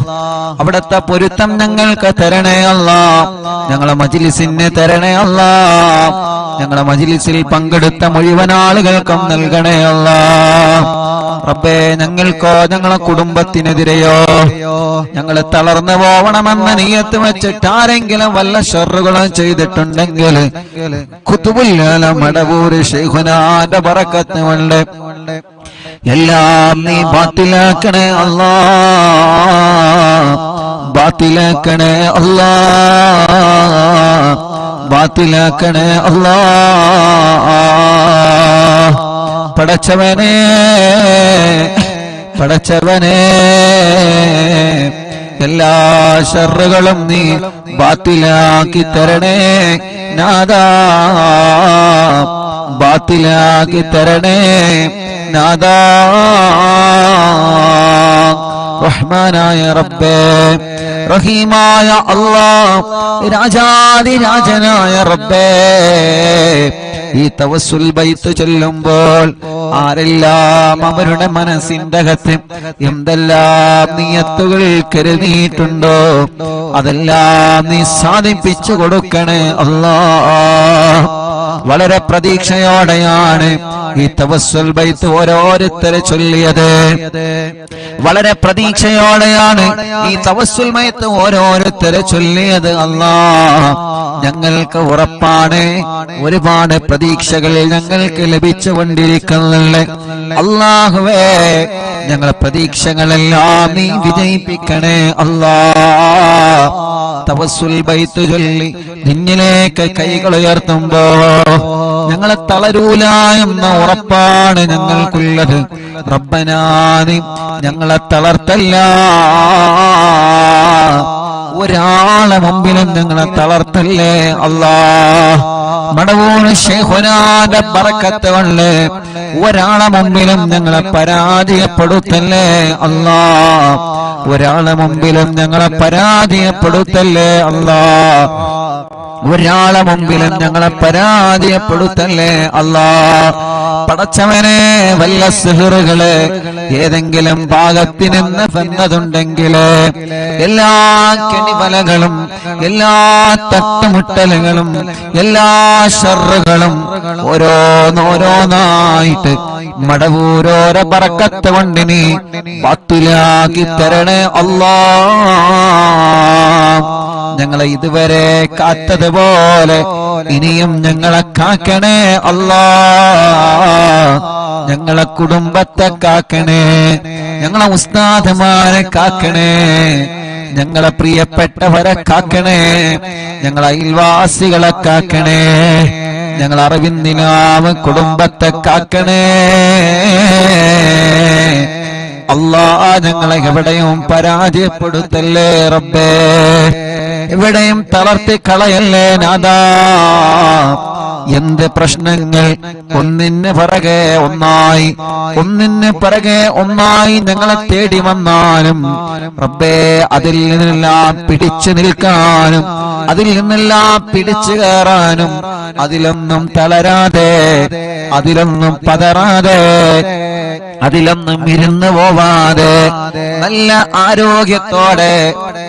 അവിടത്തെ പൊരുത്തം ഞങ്ങൾക്ക് തരണേ അല്ലാഹ് ഞങ്ങളെ മജ്ലിസിന് തരണേ അല്ലാഹ് ഞങ്ങളെ മജ്ലിസിൽ പങ്കെടുത്ത മുഴുവൻ ആളുകൾക്കും നൽകണേ അല്ലാഹ് റബ്ബേ ഞങ്ങൾക്കോ ഞങ്ങളെ കുടുംബത്തിനെതിരെയോ ഞങ്ങൾ തളർന്നു പോവണമെന്ന നിയ്യത്ത് വെച്ചിട്ട് ആരെങ്കിലും വല്ല ഷർറുകളും ചെയ്തിട്ടുണ്ടെങ്കിൽ ഖുതുബുൽ ആലം മടവൂർ ശൈഖുനാന്റെ ബറക്കത്ത് കൊണ്ട് എല്ലാം നീ ബാത്തിലാക്കണേ അല്ലാഹ് ബാത്തിലാക്കണേ അല്ലാഹ് ബാത്തിലാക്കണേ അല്ലാഹ് പടച്ചവനേ പടച്ചവനേ എല്ലാ ശർറുകളും നീ ബാത്തിലാക്കി തരണേ നാദാ, ബാത്തിലാക്കി തരണേ നാദാ. റഹ്മാനായ റബ്ബേ, റഹീമായ അല്ലാഹ്, രാജാധിരാജനായ റബ്ബേ, ഈ തവസ്സുൽ ബൈത്ത് ചൊല്ലുമ്പോൾ ആരെല്ലാം അവരുടെ മനസ്സിന്റെ അകത്ത് എന്തെല്ലാം നിയത്തുകൾ കരുതിയിട്ടുണ്ടോ അതെല്ലാം നീ സാധിപ്പിച്ചു കൊടുക്കണേ അല്ലാഹ്. വളരെ പ്രതീക്ഷയോടെയാണ് ഈ തവസ്സുൽ ബൈത്ത് ഓരോരുത്തരെ ചൊല്ലിയത്. വളരെ പ്രതീക്ഷയോടെയാണ് ഈ തവസ്സുൽ ബൈത്ത് ഓരോരുത്തരെ ചൊല്ലിയത്. അല്ലാഹ്, ഞങ്ങൾക്ക് ഉറപ്പാണ് ഒരുപാട് പ്രതീക്ഷകൾ ഞങ്ങൾക്ക് ലഭിച്ചുകൊണ്ടിരിക്കുന്നുണ്ട്. അല്ലാഹുവേ, ഞങ്ങളെ പ്രതീക്ഷകളെല്ലാം നീ വിജയിപ്പിക്കണേ അല്ലാഹ്. തവസ്സുൽ ബൈത്ത് ചൊല്ലി നിന്നിലേക്ക് കൈകൾ ഉയർത്തുമ്പോ ഞങ്ങളെ തളരൂല എന്ന ഉറപ്പാണ് ഞങ്ങൾക്കുള്ളത്. റബ്ബനാ, നീ ഞങ്ങളെ തളർത്തല്ല, ഒരാളെ മുമ്പിലും ഞങ്ങളെ തളർത്തല്ലേ അല്ലാഹ്. മടവൂർ ശൈഖുനാന്റെ ബറക്കത്ത് കൊണ്ട് ഒരാളെ മുമ്പിലും ഞങ്ങളെ പരാജയപ്പെടുത്തല്ലേ അല്ലാഹ്. ഒരാളെ മുമ്പിലും ഞങ്ങളെ പരാജയപ്പെടുത്തല്ലേ അല്ലാഹ്. ഒരാളെ മുമ്പിലും ഞങ്ങളെ പരാജയപ്പെടുത്തല്ലേ അല്ലാഹ്. പടച്ചവനെ, വല്ല സിഹറുകള് ഏതെങ്കിലും ഭാഗത്ത് നിന്ന് വന്നതുണ്ടെങ്കിൽ എല്ലാ കെണിവലകളും എല്ലാ തട്ടുമുട്ടലുകളും എല്ലാ ശർറുകളും ഓരോന്നോരോന്നായിട്ട് മടവൂരോരോ ബറക്കത്ത് കൊണ്ട് നീ ബാത്തിലാക്കി തരണേ അല്ലാഹ്. ഞങ്ങളെ ഇതുവരെ കാത്തതുപോലെ ഇനിയും ഞങ്ങളെ കാക്കണേ അല്ലാഹ്. ഞങ്ങളെ കുടുംബത്തെ കാക്കണേ, ഞങ്ങളെ ഉസ്താദുമാരെ കാക്കണേ, ഞങ്ങളെ പ്രിയപ്പെട്ടവരെ കാക്കണേ, ഞങ്ങളെ അയൽവാസികളെ കാക്കണേ, ഞങ്ങളെ അറിവിന്ദിനാവ് കുടുംബത്തെ കാക്കണേ അല്ലാഹ്. ഞങ്ങളെ എവിടെയും പരാജയപ്പെടുത്തല്ലേ റബ്ബേ, എവിടെയും തളർത്തി കളയല്ലേ നാദാ. എന്ത് പ്രശ്നങ്ങൾ ഒന്നിന് പിറകെ ഒന്നായി ഒന്നിന് പിറകെ ഒന്നായി ഞങ്ങളെ തേടി വന്നാലും റബ്ബേ, അതിൽ നിന്നെല്ലാം പിടിച്ചു നിൽക്കാനും അതിൽ നിന്നെല്ലാം പിടിച്ചു കയറാനും അതിലൊന്നും തളരാതെ അതിലൊന്നും പതറാതെ അതിലൊന്നും ഇരുന്നു പോവാതെ നല്ല ആരോഗ്യത്തോടെ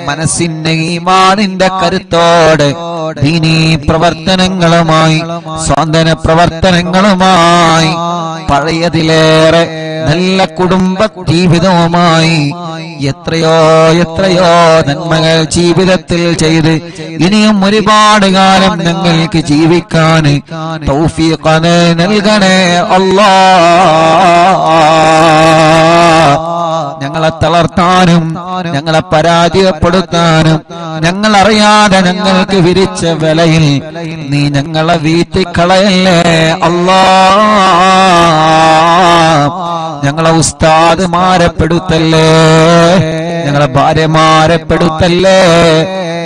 മനസ്സിന്റെ ഈമാനിന്റെ കരുത്തോടെ ദീനീ പ്രവർത്തനങ്ങളുമായി സ്വാന്തന പ്രവർത്തനങ്ങളുമായി പഴയതിലേറെ നല്ല കുടുംബ ജീവിതവുമായി എത്രയോ എത്രയോ നന്മകൾ ജീവിതത്തിൽ ചെയ്ത് ഇനിയും ഒരുപാട് കാലം ഞങ്ങൾക്ക് ജീവിക്കാൻ തൗഫീഖ് നൽകണേ അല്ലാഹ്. ഞങ്ങളെ തളർത്താനും ഞങ്ങളെ പരാജയപ്പെടുത്താനും ഞങ്ങൾ അറിയാതെ ഞങ്ങൾക്ക് വിരിച്ച വിലയിൽ നീ ഞങ്ങളെ വീട്ടിക്കളയല്ലേ അല്ലാഹ്. ഞങ്ങളെ ഉസ്താദുമാരെ പെടുത്തല്ലേ, ഞങ്ങളെ ഭാര്യമാരെ പെടുത്തല്ലേ,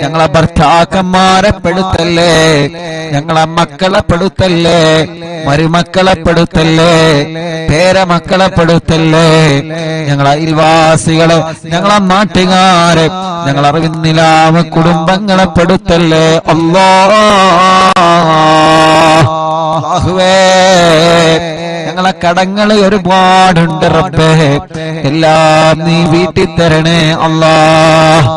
ഞങ്ങളെ ഭർത്താക്കന്മാരെ പെടുത്തല്ലേ, ഞങ്ങളെ മക്കളെ പെടുത്തല്ലേ, മരുമക്കളെ പെടുത്തല്ലേ, പേരമക്കളെ പെടുത്തല്ലേ, ഞങ്ങളെ അയൽവാസികളെ, ഞങ്ങളെ നാട്ടുകാരെ, ഞങ്ങളെ അറിവിന്നിലാമ കുടുംബങ്ങളെ പെടുത്തല്ലേ അല്ലാഹുവേ. ഞങ്ങളെ കടങ്ങൾ ഒരുപാടുണ്ട് റബ്ബേ, എല്ലാം നീ വീട്ടിൽ തരണേ അല്ലാഹ്.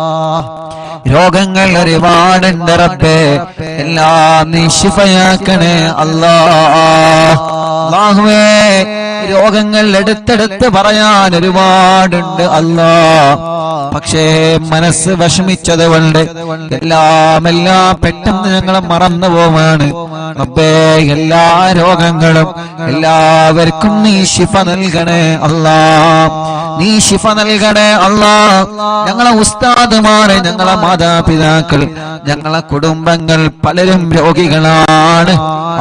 രോഗങ്ങൾ ഒരുപാടുണ്ട് റബ്ബേ, എല്ലാം നീ ശിഫയാക്കണേ അല്ലാഹുവേ. രോഗങ്ങൾ എടുത്തെടുത്ത് പറയാൻ ഒരുപാടുണ്ട് അല്ലാഹ്. പക്ഷേ മനസ്സ് വിഷമിച്ചത് കൊണ്ട് എല്ലാം പെട്ടെന്ന് ഞങ്ങൾ മറന്നു പോവാണ് റബ്ബേ. എല്ലാ രോഗങ്ങളും എല്ലാവർക്കും നീ ശിഫ നൽകണേ അല്ലാഹ്, നീ ശിഫ നൽകണേ അല്ലാഹ്. ഞങ്ങളെ ഉസ്താദുമാരെ, ഞങ്ങളെ മാതാപിതാക്കൾ, ഞങ്ങളെ കുടുംബങ്ങൾ പലരും രോഗികളാണ്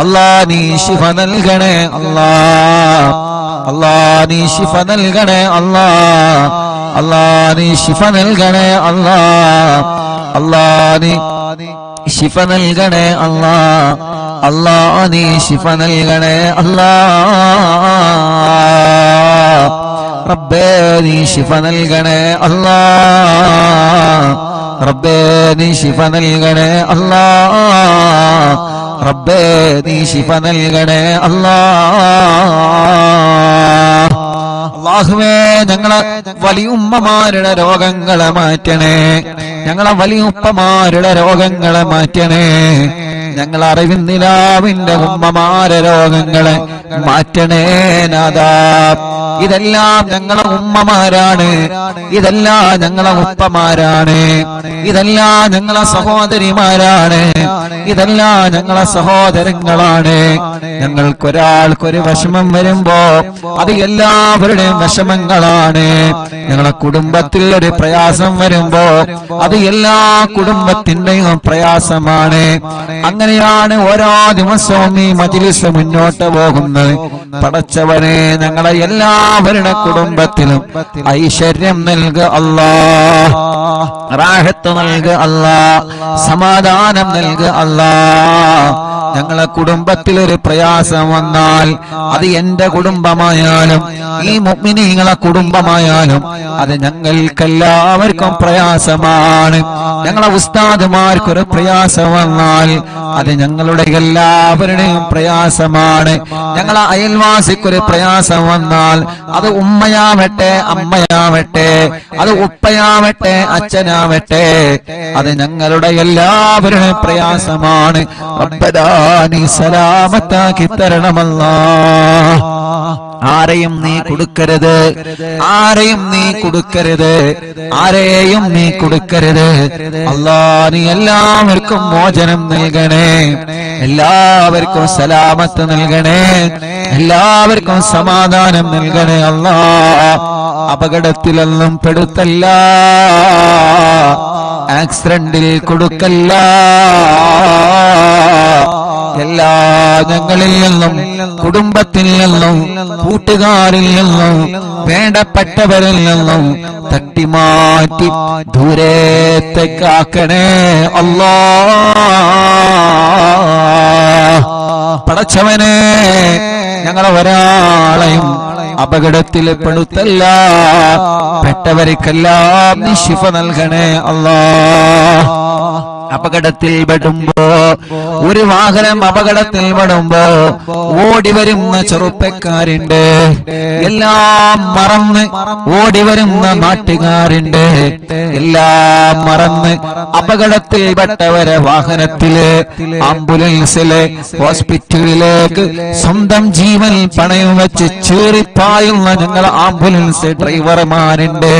അല്ലാഹ്. നീ ശിഫ നൽകണേ അല്ലാഹ്, അല്ലാഹ് നീ ശിഫ നൽകണേ അല്ലാഹ്. അല്ലാ നീ ശിഫ നൽകണേ അല്ലാ. അല്ലാ നീ ശിഫ നൽകണേ അല്ലാ. അല്ലാ നീ ശിഫ നൽകണേ അല്ലാ. റബ്ബേ നീ ശിഫ നൽകണേ അല്ലാ. റബ്ബേ നീ ശിഫ നൽകണേ അല്ലാ. റബ്ബേ നീ ശിഫ നൽകണേ അല്ലാ. അല്ലാഹുവേ ഞങ്ങളെ വലിയുമ്മമാരുടെ രോഗങ്ങളെ മാറ്റണേ. ഞങ്ങളെ വലിയുപ്പമാരുടെ രോഗങ്ങളെ മാറ്റണേ. ഞങ്ങൾ അറിവിന്ദിലാവിന്റെ ഉമ്മമാരെ രോഗങ്ങളെ മാറ്റണേ നാഥാ. ഇതെല്ലാം ഞങ്ങളെ ഉമ്മമാരാണ്, ഇതെല്ലാം ഞങ്ങളെ ഉപ്പമാരാണ്, ഇതെല്ലാം ഞങ്ങളെ സഹോദരിമാരാണ്, ഇതെല്ലാം ഞങ്ങളെ സഹോദരങ്ങളാണ്. ഞങ്ങൾക്കൊരാൾക്കൊരു വിഷമം വരുമ്പോ അത് എല്ലാവരുടെയും വിഷമങ്ങളാണ്. ഞങ്ങളെ കുടുംബത്തിൽ ഒരു പ്രയാസം വരുമ്പോ അത് എല്ലാ കുടുംബത്തിന്റെയും പ്രയാസമാണ്. അങ്ങനെയാണ് ഓരോ ദിവസവും ഈ മജ്‌ലിസ് മുന്നോട്ട് പോകുന്നത്. പടച്ചവനെ ഞങ്ങളെ എല്ലാവരുടെ കുടുംബത്തിലും ഐശ്വര്യം നൽകുക അല്ലാ, റാഹത്ത് നൽകുക അല്ലാ, സമാധാനം നൽകുക അല്ലാ. ഞങ്ങളെ കുടുംബത്തിൽ ഒരു പ്രയാസം വന്നാൽ അത് എന്റെ കുടുംബമായാലും ഈ മുഅ്മിനീങ്ങളെ കുടുംബമായാലും അത് ഞങ്ങൾക്കെല്ലാവർക്കും പ്രയാസമാണ്. ഞങ്ങളെ ഉസ്താദുമാർക്കൊരു പ്രയാസം വന്നാൽ അത് ഞങ്ങളുടെ എല്ലാവരുടെയും പ്രയാസമാണ്. ഞങ്ങളെ അയൽവാസിക്കൊരു പ്രയാസം വന്നാൽ അത് ഉമ്മയാവട്ടെ അമ്മയാവട്ടെ, അത് ഉപ്പയാവട്ടെ അച്ഛനാവട്ടെ, അത് ഞങ്ങളുടെ എല്ലാവരുടെയും പ്രയാസമാണ്. റബ്ബനാ നീ സലാമത്താക്കി തരണമല്ലാ. ആരെയും നീ കൊടുക്കരുത്, ആരെയും നീ കൊടുക്കരുത്, ആരെയും നീ കൊടുക്കരുത്. അല്ലാ നീ എല്ലാവർക്കും മോചനം നൽകണേ, എല്ലാവർക്കും സലാമത്ത് നൽകണേ, എല്ലാവർക്കും സമാധാനം നൽകണേ. അല്ലാ അപകടത്തിലൊന്നും പെടുത്തല്ല, ആക്സിഡന്റിൽ കൊടുക്കല്ല. എല്ലാ ഞങ്ങളിൽ നിന്നും കുടുംബത്തിൽ നിന്നും കൂട്ടുകാരിൽ നിന്നും വേണ്ടപ്പെട്ടവരിൽ നിന്നും തട്ടിമാറ്റി ദൂരത്തേക്കാക്കണേ അല്ലാ. പടച്ചവനെ ഞങ്ങളെ ഒരാളെയും അപകടത്തിൽ പെടുത്തല്ല, പെട്ടവർക്കെല്ലാം നീ ശിഫ നൽകണേ അല്ലാ. അപകടത്തിൽ പെടുമ്പോ, ഒരു വാഹനം അപകടത്തിൽ പെടുമ്പോ ഓടി വരുന്ന ചെറുപ്പക്കാരുണ്ട്, എല്ലാം മറന്ന് ഓടി വരുന്ന നാട്ടുകാരുണ്ട്, എല്ലാം മറന്ന് അപകടത്തിൽ പെട്ടവരെ വാഹനത്തില് ആംബുലൻസില് ഹോസ്പിറ്റലിലേക്ക് സ്വന്തം ജീവൻ പണയം വെച്ച് ചീറിപ്പായുന്ന ഞങ്ങൾ ആംബുലൻസ് ഡ്രൈവർമാരുണ്ട്.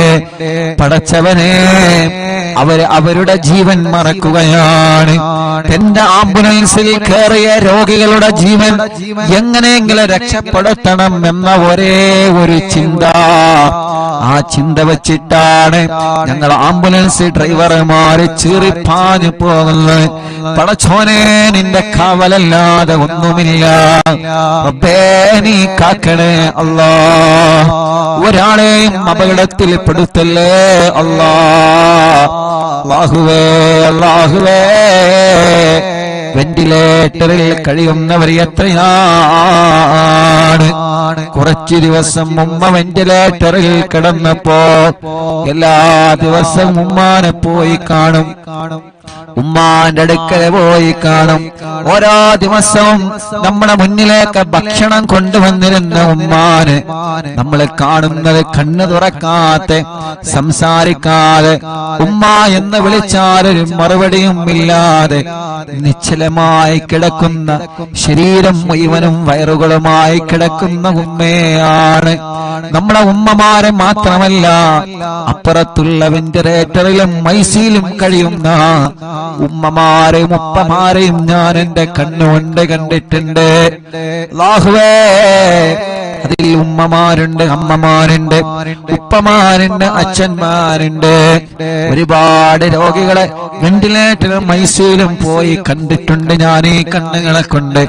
പടച്ചവനെ അവരുടെ ജീവൻ മറക്കുകയാണ്. എന്റെ ആംബുലൻസിൽ കയറിയ രോഗികളുടെ ജീവൻ എങ്ങനെയെങ്കിലും രക്ഷപ്പെടുത്തണം എന്ന ഒരേ ഒരു ചിന്ത, ആ ചിന്ത വെച്ചിട്ടാണ് ഞങ്ങൾ ആംബുലൻസ് ഡ്രൈവർമാര് ചീറിപ്പാഞ്ഞു പോകുന്നത്. പടച്ചോനെ നിന്റെ കാവലല്ലാതെ ഒന്നുമില്ല. റബ്ബേ നീ കാക്കണേ അല്ലാ. ഒരാളെയും അപകടത്തിൽ പെടുത്തല്ലേ അല്ലാ. അല്ലാഹുവേ അല്ലാഹുവേ, വെന്റിലേറ്ററിൽ കഴിയുന്നവർ എത്രയാണ്. കുറച്ചു ദിവസം ഉമ്മ വെന്റിലേറ്ററിൽ കിടന്നപ്പോ എല്ലാ ദിവസവും ഉമ്മാനെ പോയി കാണും, ഉമ്മാന്റെ അടുക്കൽ പോയി കാണും. ഓരോ ദിവസവും നമ്മുടെ മുന്നിലേക്ക് ഭക്ഷണം കൊണ്ടുവന്നിരുന്ന ഉമ്മാന് നമ്മൾ കാണുന്നത് കണ്ണു തുറക്കാതെ സംസാരിക്കാതെ ഉമ്മ എന്ന് വിളിച്ചാലൊരു മറുപടിയും ഇല്ലാതെ നിശ്ചലമായി കിടക്കുന്ന, ശരീരം മുഴുവനും വയറുകളുമായി കിടക്കുന്ന ഉമ്മയാണ്. നമ്മളെ ഉമ്മമാരെ മാത്രമല്ല, അപ്പുറത്തുള്ള വെന്റിലേറ്ററിലും ഐസിയിലും കഴിയുന്ന ഉമ്മമാരെയും ഉപ്പമാരെയും ഞാൻ എന്റെ കണ്ണുകൊണ്ട് കണ്ടിട്ടുണ്ട്. അല്ലാഹുവേ അതിൽ ഉമ്മമാരുണ്ട്, അമ്മമാരുണ്ട്, ഉപ്പമാരുണ്ട്, അച്ഛന്മാരുണ്ട്. ഒരുപാട് രോഗികളെ വെന്റിലേറ്ററിലും ഐസിയുലും പോയി കണ്ടിട്ടുണ്ട് ഞാൻ ഈ കണ്ണുകളെ കൊണ്ട്.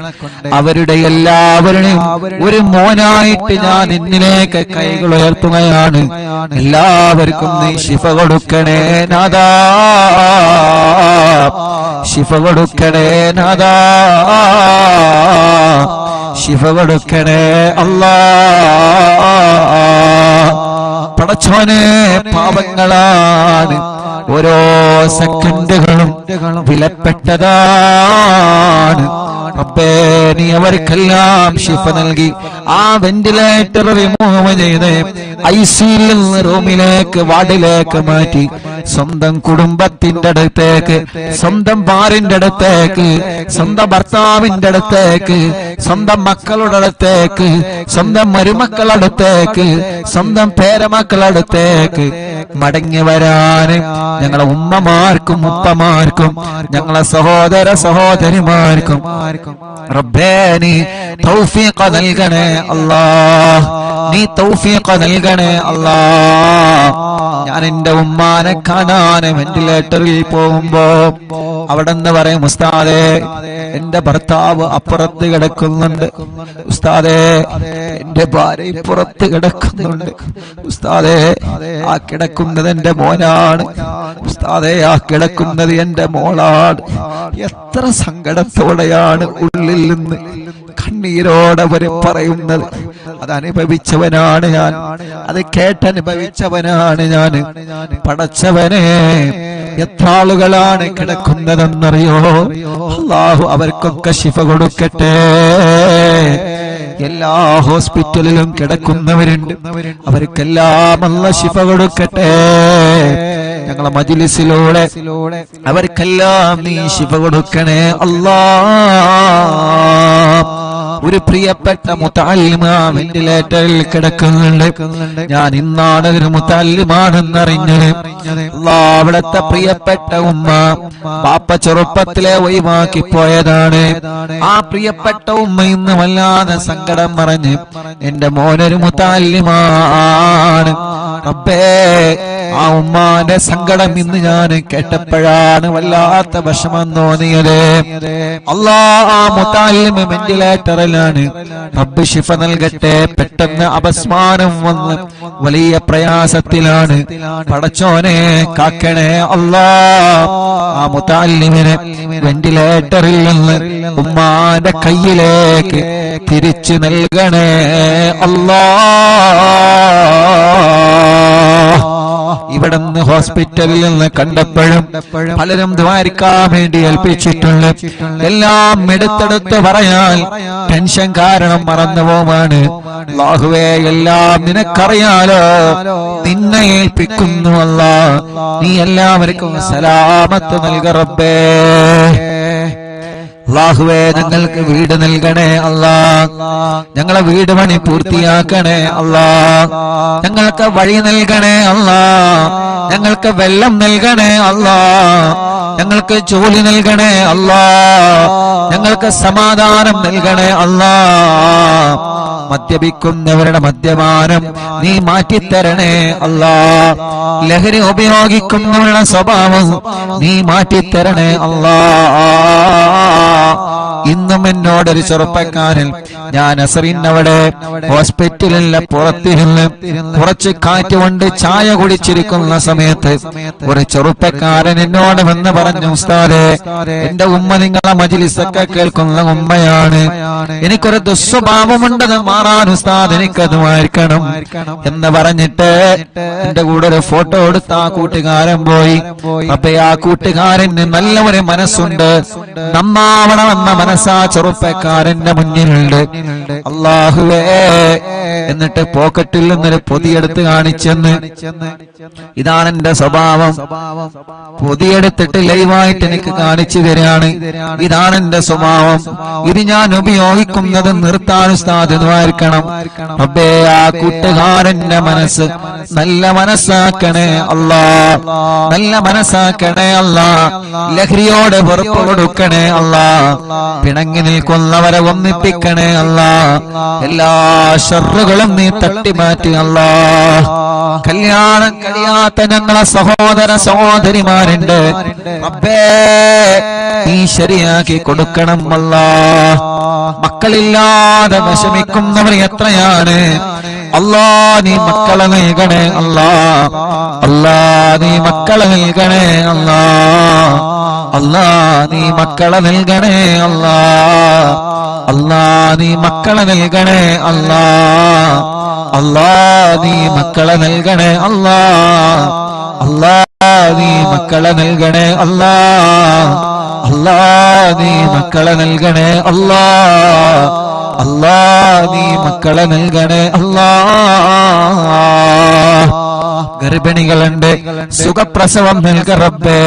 അവരുടെ എല്ലാവരുടെയും ഒരു മോനായിട്ട് ഞാൻ എന്നിലേക്ക് കൈകൾ ഉയർത്തുകയാണ്. എല്ലാവർക്കും നീ ശിഫ കൊടുക്കണേ നാഥാ, ശിഫ കൊടുക്കണേ നാഥാ, ശിഫ കൊടുക്കണേ അല്ലാ. പടച്ചോനെ, പാപങ്ങളാണ്, ഓരോ സെക്കൻഡുകളും വിലപ്പെട്ടതാണ്. റബ്ബേ, നീ അവർക്കെല്ലാം ശിഫ നൽകി ആ വെന്റിലേറ്റർ റിമൂവ് ചെയ്ത് ഐസിയിൽ നിന്ന് റൂമിലേക്ക്, വാർഡിലേക്ക് മാറ്റി സ്വന്തം കുടുംബത്തിന്റെ അടുത്തേക്ക്, സ്വന്തം ഭാര്യന്റെ അടുത്തേക്ക്, സ്വന്തം ഭർത്താവിന്റെ അടുത്തേക്ക്, സ്വന്തം മക്കളുടെ അടുത്തേക്ക്, സ്വന്തം മരുമക്കളുടെ അടുത്തേക്ക്, സ്വന്തം പേരമക്കളുടെ അടുത്തേക്ക് മടങ്ങി വരാൻ ഞങ്ങളെ ഉമ്മമാർക്കും ഉപ്പമാർക്കും ഞങ്ങളെ സഹോദര സഹോദരിമാർക്കും റബ്ബേ നീ തൗഫീഖ് നൽകണേ അല്ലാഹ്, നീ തൗഫീഖ് നൽകണേ അല്ലാഹ്. ഞാൻ എന്റെ ഉമ്മാനെ കാണാൻ വെന്റിലേറ്ററിൽ പോകുമ്പോ അവിടെ നിന്ന് പറയും, ഉസ്താദേ എന്റെ ഭർത്താവ് അപ്പുറത്ത് കിടക്കുന്നുണ്ട്, ഉസ്താദേ എന്റെ ഭാര്യ പുറത്ത് കിടക്കുന്നുണ്ട്, ഉസ്താദേ ആ കിടക്കുന്നത് എന്റെ മോനാണ്, ഉസ്താദേ ആ കിടക്കുന്നത് എന്റെ മോളാണ്. എത്ര സങ്കടത്തോടെയാണ് ഉള്ളിൽ നിന്ന് കണ്ണീരോടെ അവര് പറയുന്നത്. അതനുഭവിച്ചവനാണ് ഞാൻ, അത് കേട്ടനുഭവിച്ചവനാണ് ഞാൻ. പടച്ചവനെ, എത്ര ആളുകളാണ് കിടക്കുന്നതെന്നറിയോ? അല്ലാഹു അവർക്കൊക്കെ ശിഫ കൊടുക്കട്ടെ. എല്ലാ ഹോസ്പിറ്റലിലും കിടക്കുന്നവരുണ്ട്, അവർക്കെല്ലാം അല്ലാഹു ശിഫ കൊടുക്കട്ടെ. ഞങ്ങളെ മജ്‌ലിസിലൂടെ അവർക്കെല്ലാം നീ ശിഫ കൊടുക്കണേ അല്ലാഹ്. ഒരു പ്രിയപ്പെട്ട മുതഅല്ലിമ വെന്റിലേറ്ററിൽ കിടക്കുന്നുണ്ട്. ഞാൻ ഇന്നാണ് ഒരു മുതഅല്ലിമാണെന്നറിഞ്ഞത്. അവിടുത്തെ പ്രിയപ്പെട്ട ഉമ്മ പാപ്പ ചെറുപ്പത്തിലെ ഒഴിവാക്കി പോയതാണ്. ആ പ്രിയപ്പെട്ട ഉമ്മ ഇന്ന് വല്ലാതെ സങ്കടം പറഞ്ഞ് എന്റെ മോനൊരു മുതഅല്ലിമാണ്. റബ്ബേ, ആ ഉമ്മാന്റെ സങ്കടം ഇന്ന് ഞാൻ കേട്ടപ്പോഴാണ് വല്ലാത്ത വിഷമം തോന്നിയത്. അല്ലാഹ്, ആ മുതഅല്ലിമ വെന്റിലേറ്ററിലാണ്. റബ്ബ് ശിഫ നൽകട്ടെ. പെട്ടെന്ന് അപസ്മാരം വന്ന് വലിയ പ്രയാസത്തിലാണ്. പടച്ചോനെ കാക്കണേ അല്ലാഹ്. ആ മുതഅല്ലിമിനെ വെന്റിലേറ്ററിൽ നിന്ന് ഉമ്മാന്റെ കയ്യിലേക്ക് തിരിച്ചു നൽകണേ അല്ലാഹ്. ഇവിടുന്ന് ഹോസ്പിറ്റലിൽ നിന്ന് കണ്ടപ്പോഴും പലരും ദ്വാരിക്കാൻ വേണ്ടി ഏൽപ്പിച്ചിട്ടുണ്ട്. എല്ലാം എടുത്തെടുത്ത് പറയാൻ ടെൻഷൻ കാരണം മറന്നു പോവാണ്. അല്ലാഹുവേ, എല്ലാം നിനക്കറിയാലോ, നിന്നെ ഏൽപ്പിക്കുന്നു അല്ലാഹ്. നീ എല്ലാവർക്കും സലാമത്ത് നൽക റബ്ബേ. അല്ലാഹുവേ, ഞങ്ങൾക്ക് വീട് നൽകണേ അല്ലാഹ്. ഞങ്ങളെ വീട് പണി പൂർത്തിയാക്കണേ അല്ലാഹ്. ഞങ്ങൾക്ക് വഴി നൽകണേ അല്ലാഹ്. ഞങ്ങൾക്ക് വെള്ളം നൽകണേ അല്ലാഹ്. ഞങ്ങൾക്ക് ജോലി നൽകണേ അല്ലാഹ്. ഞങ്ങൾക്ക് സമാധാനം നൽകണേ അല്ലാഹ്. മദ്യപിക്കുന്നവരുടെ മദ്യപാനം നീ മാറ്റിത്തരണേ അല്ലാഹ്. ലഹരി ഉപയോഗിക്കുന്നവരുടെ സ്വഭാവം നീ മാറ്റിത്തരണേ അല്ലാഹ്. ഇന്നും എന്നോടൊരു ചെറുപ്പക്കാരൻ, ഞാൻ അസറിനവിടെ ഹോസ്പിറ്റലിലെ പുറത്തിരുന്ന് കുറച്ച് കാറ്റ് കൊണ്ട് ചായ കുടിച്ചിരിക്കുന്ന സമയത്ത് ഒരു ചെറുപ്പക്കാരൻ എന്നോട് വന്ന് പറഞ്ഞു, ഉസ്താദേ എന്റെ ഉമ്മ നിങ്ങളെ മജ്‌ലിസൊക്കെ കേൾക്കുന്ന ഉമ്മയാണ്, എനിക്കൊരു ദുസ്വഭാവമുണ്ടത് മാറാൻ ഉസ്താദ് എനിക്കത് മാറ്റണം എന്ന് പറഞ്ഞിട്ട് എന്റെ കൂടെ ഒരു ഫോട്ടോ എടുത്ത് ആ കൂട്ടുകാരൻ പോയി. അപ്പൊ ആ കൂട്ടുകാരന് നല്ല ഒരു മനസ്സുണ്ട്, നന്നാവണമെന്ന മനസ്സാ ചെറുപ്പക്കാരന്റെ മുന്നിലുണ്ട്. അല്ലാഹുവേ, എന്നിട്ട് പോക്കറ്റിൽ നിന്നൊരു പൊതിയെടുത്ത് കാണിച്ചെന്ന്, ഇതാണ് എന്റെ സ്വഭാവം. പൊതിയെടുത്തിട്ട് ലൈവായിട്ട് എനിക്ക് കാണിച്ചു തരാണ്, ഇതാണ് എന്റെ സ്വഭാവം, ഇത് ഞാൻ ഉപയോഗിക്കുന്നത് നിർത്താൻ ഉസ്താദ് ദ്വാരിക്കണം. റബ്ബേ, ആ കൂട്ടുകാരന്റെ മനസ്സ് നല്ല മനസ്സാക്കണേ അല്ലാഹ്, നല്ല മനസ്സാക്കണേ അല്ലാഹ്. ലഹരിയോട് വെറുപ്പ് കൊടുക്കണേ അല്ലാഹ്. പിണങ്ങി നിൽക്കുന്നവരെ ഒന്നിപ്പിക്കണേ അല്ലാഹ്. എല്ലാ ശർറിൽ ഷറുകളും നീ തട്ടിമാറ്റി അല്ലാ. കല്യാണം കഴിയാത്ത ഞങ്ങളെ സഹോദര സഹോദരിമാരുണ്ട് റബ്ബേ, നീ ശരിയാക്കി കൊടുക്കണം അല്ലാ. മക്കളില്ലാതെ വിഷമിക്കുന്നവർ എത്രയാണ് അല്ലാ, നീ മക്കളെ നൽകണേ അല്ലാ. അല്ലാ, നീ മക്കളെ നൽകണേ അല്ലാ. അല്ലാ, നീ മക്കളെ നൽകണേ അല്ലാ. അല്ലാ, നീ മക്കളെ നൽകണേ അല്ലാ. അല്ലാ, നീ മക്കളെ നൽകണേ അല്ലാ. അല്ലാ, നീ മക്കളെ നൽകണേ അല്ലാ. അല്ലാ, നീ മക്കളെ നൽകണേ അല്ലാ. അല്ലാ, നീ മക്കളെ നൽകണേ അല്ലാ. ഗർഭിണികളുണ്ട്, സുഖപ്രസവം നൽക റബ്ബേ.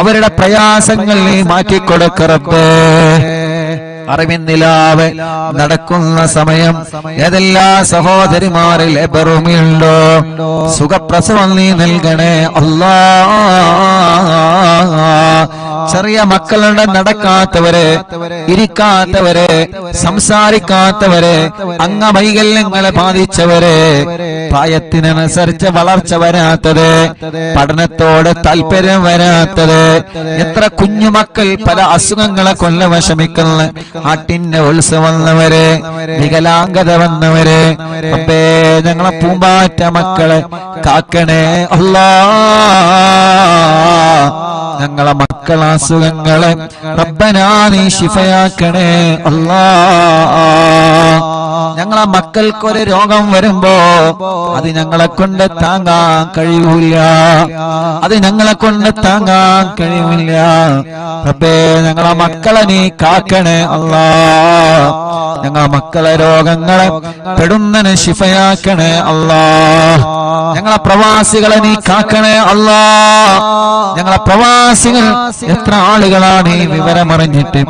അവരുടെ പ്രയാസങ്ങൾ നീ മാറ്റിക്കൊടുക്ക റബ്ബേ. അറിവിന്നിലാവ് നടക്കുന്ന സമയം ഏതെല്ലാ സഹോദരിമാരിൽ എബറുമിയുണ്ടോ സുഖപ്രസവം നീ നൽകണേ അല്ലാ. ചെറിയ മക്കളുടെ നടക്കാത്തവരെ, ഇരിക്കാത്തവരെ, സംസാരിക്കാത്തവരെ, അംഗവൈകല്യങ്ങളെ ബാധിച്ചവരെ, പ്രായത്തിനനുസരിച്ച് വളർച്ച വരാത്തത്, പഠനത്തോട് താല്പര്യം വരാത്തത്, എത്ര കുഞ്ഞുമക്കൾ പല അസുഖങ്ങളെ കൊല്ല വിഷമിക്കുന്ന ആട്ടിന്റെ ഉത്സവം വന്നവരെ, വികലാംഗത വന്നവരെ, അപ്പേ ഞങ്ങളെ പൂമ്പാറ്റ മക്കളെ കാക്കണേ അല്ലാ. ഞങ്ങളെ മക്കളെ അസുഖങ്ങളെ റബ്ബനാ നീ ശിഫയാക്കണേ അല്ലാ. ഞങ്ങളെ മക്കൾക്കൊരു രോഗം വരുമ്പോ അത് ഞങ്ങളെ കൊണ്ട് താങ്ങാൻ കഴിയൂല, അത് ഞങ്ങളെ കൊണ്ട് താങ്ങാൻ കഴിയൂല റബ്ബേ. ഞങ്ങളെ മക്കളെ നീ കാക്കണേ അല്ലാ. ഞങ്ങളെ മക്കളെ രോഗങ്ങളെ പെടുന്നതിന് ശിഫയാക്കണേ അല്ലാ. ഞങ്ങളെ പ്രവാസികളെ നീ കാക്കണേ അല്ലാ. ഞങ്ങളെ പ്രവാസികൾ എത്ര ആളുകളാണ് ഈ വിവരമറിഞ്ഞിട്ട്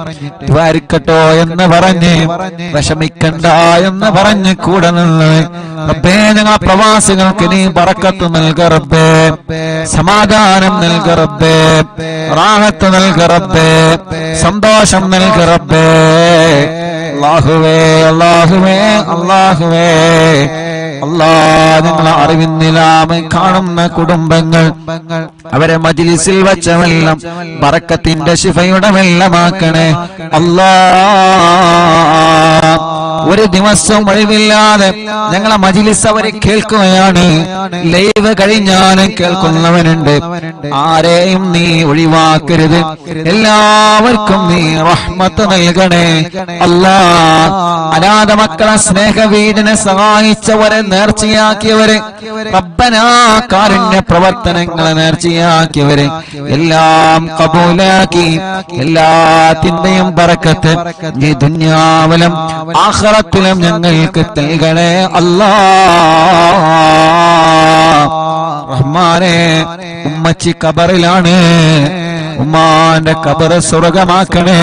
ദ്വാരിക്കട്ടോ എന്ന് പറഞ്ഞ് വിഷമിക്കണ്ട എന്ന് പറഞ്ഞ് കൂടെ നിന്ന് റബ്ബേ, ഞങ്ങളെ പ്രവാസികൾക്ക് നീ ബറക്കത്ത് നൽക റബ്ബേ, സമാധാനം നൽക റബ്ബേ, റാഹത്ത് നൽക റബ്ബേ, സന്തോഷം നൽക റബ്ബേ. അല്ലാഹുവേ, അല്ലാഹുവേ, അല്ലാഹുവേ, അല്ലാ. ഞങ്ങളെ അറിവിന്നിലാമ കാണുന്ന കുടുംബങ്ങൾ അവരെ മജ്ലിസിൽ വച്ച വെള്ളം ബറക്കത്തിന്റെ ശിഫയുടെ വെള്ളമാക്കണേ അല്ലാ. ഒരു ദിവസം ഒഴിവില്ലാതെ ഞങ്ങളെ മജ്ലിസ് അവരെ കേൾക്കുകയാണ്. ലൈവ് കഴിഞ്ഞാലും കേൾക്കുന്നവനുണ്ട്. ആരെയും നീ ഒഴിവാക്കരുത്, എല്ലാവർക്കും നീ റഹ്മത്ത് നൽകണേ അല്ലാ. അനാഥ മക്കളെ സ്നേഹവീടിനെ സഹായിച്ചവരെ, നേർച്ചയാക്കിയവരെ, റബ്ബനാ കാരുണ്യ പ്രവർത്തനങ്ങളെ നേർച്ചയാക്കിയവരെ എല്ലാം കബൂലാക്കി എല്ലാത്തിന്റെയും ബറക്കത്ത് ഈ ദുനിയാവിലും ആഖിറത്തിലും ഞങ്ങൾക്ക് നൽകണേ അല്ലാ. റഹ്മാനേ, ഉമ്മച്ചി ഖബറിലാണ്, ഉമ്മാന്റെ ഖബർ സ്വർഗമാക്കണേ,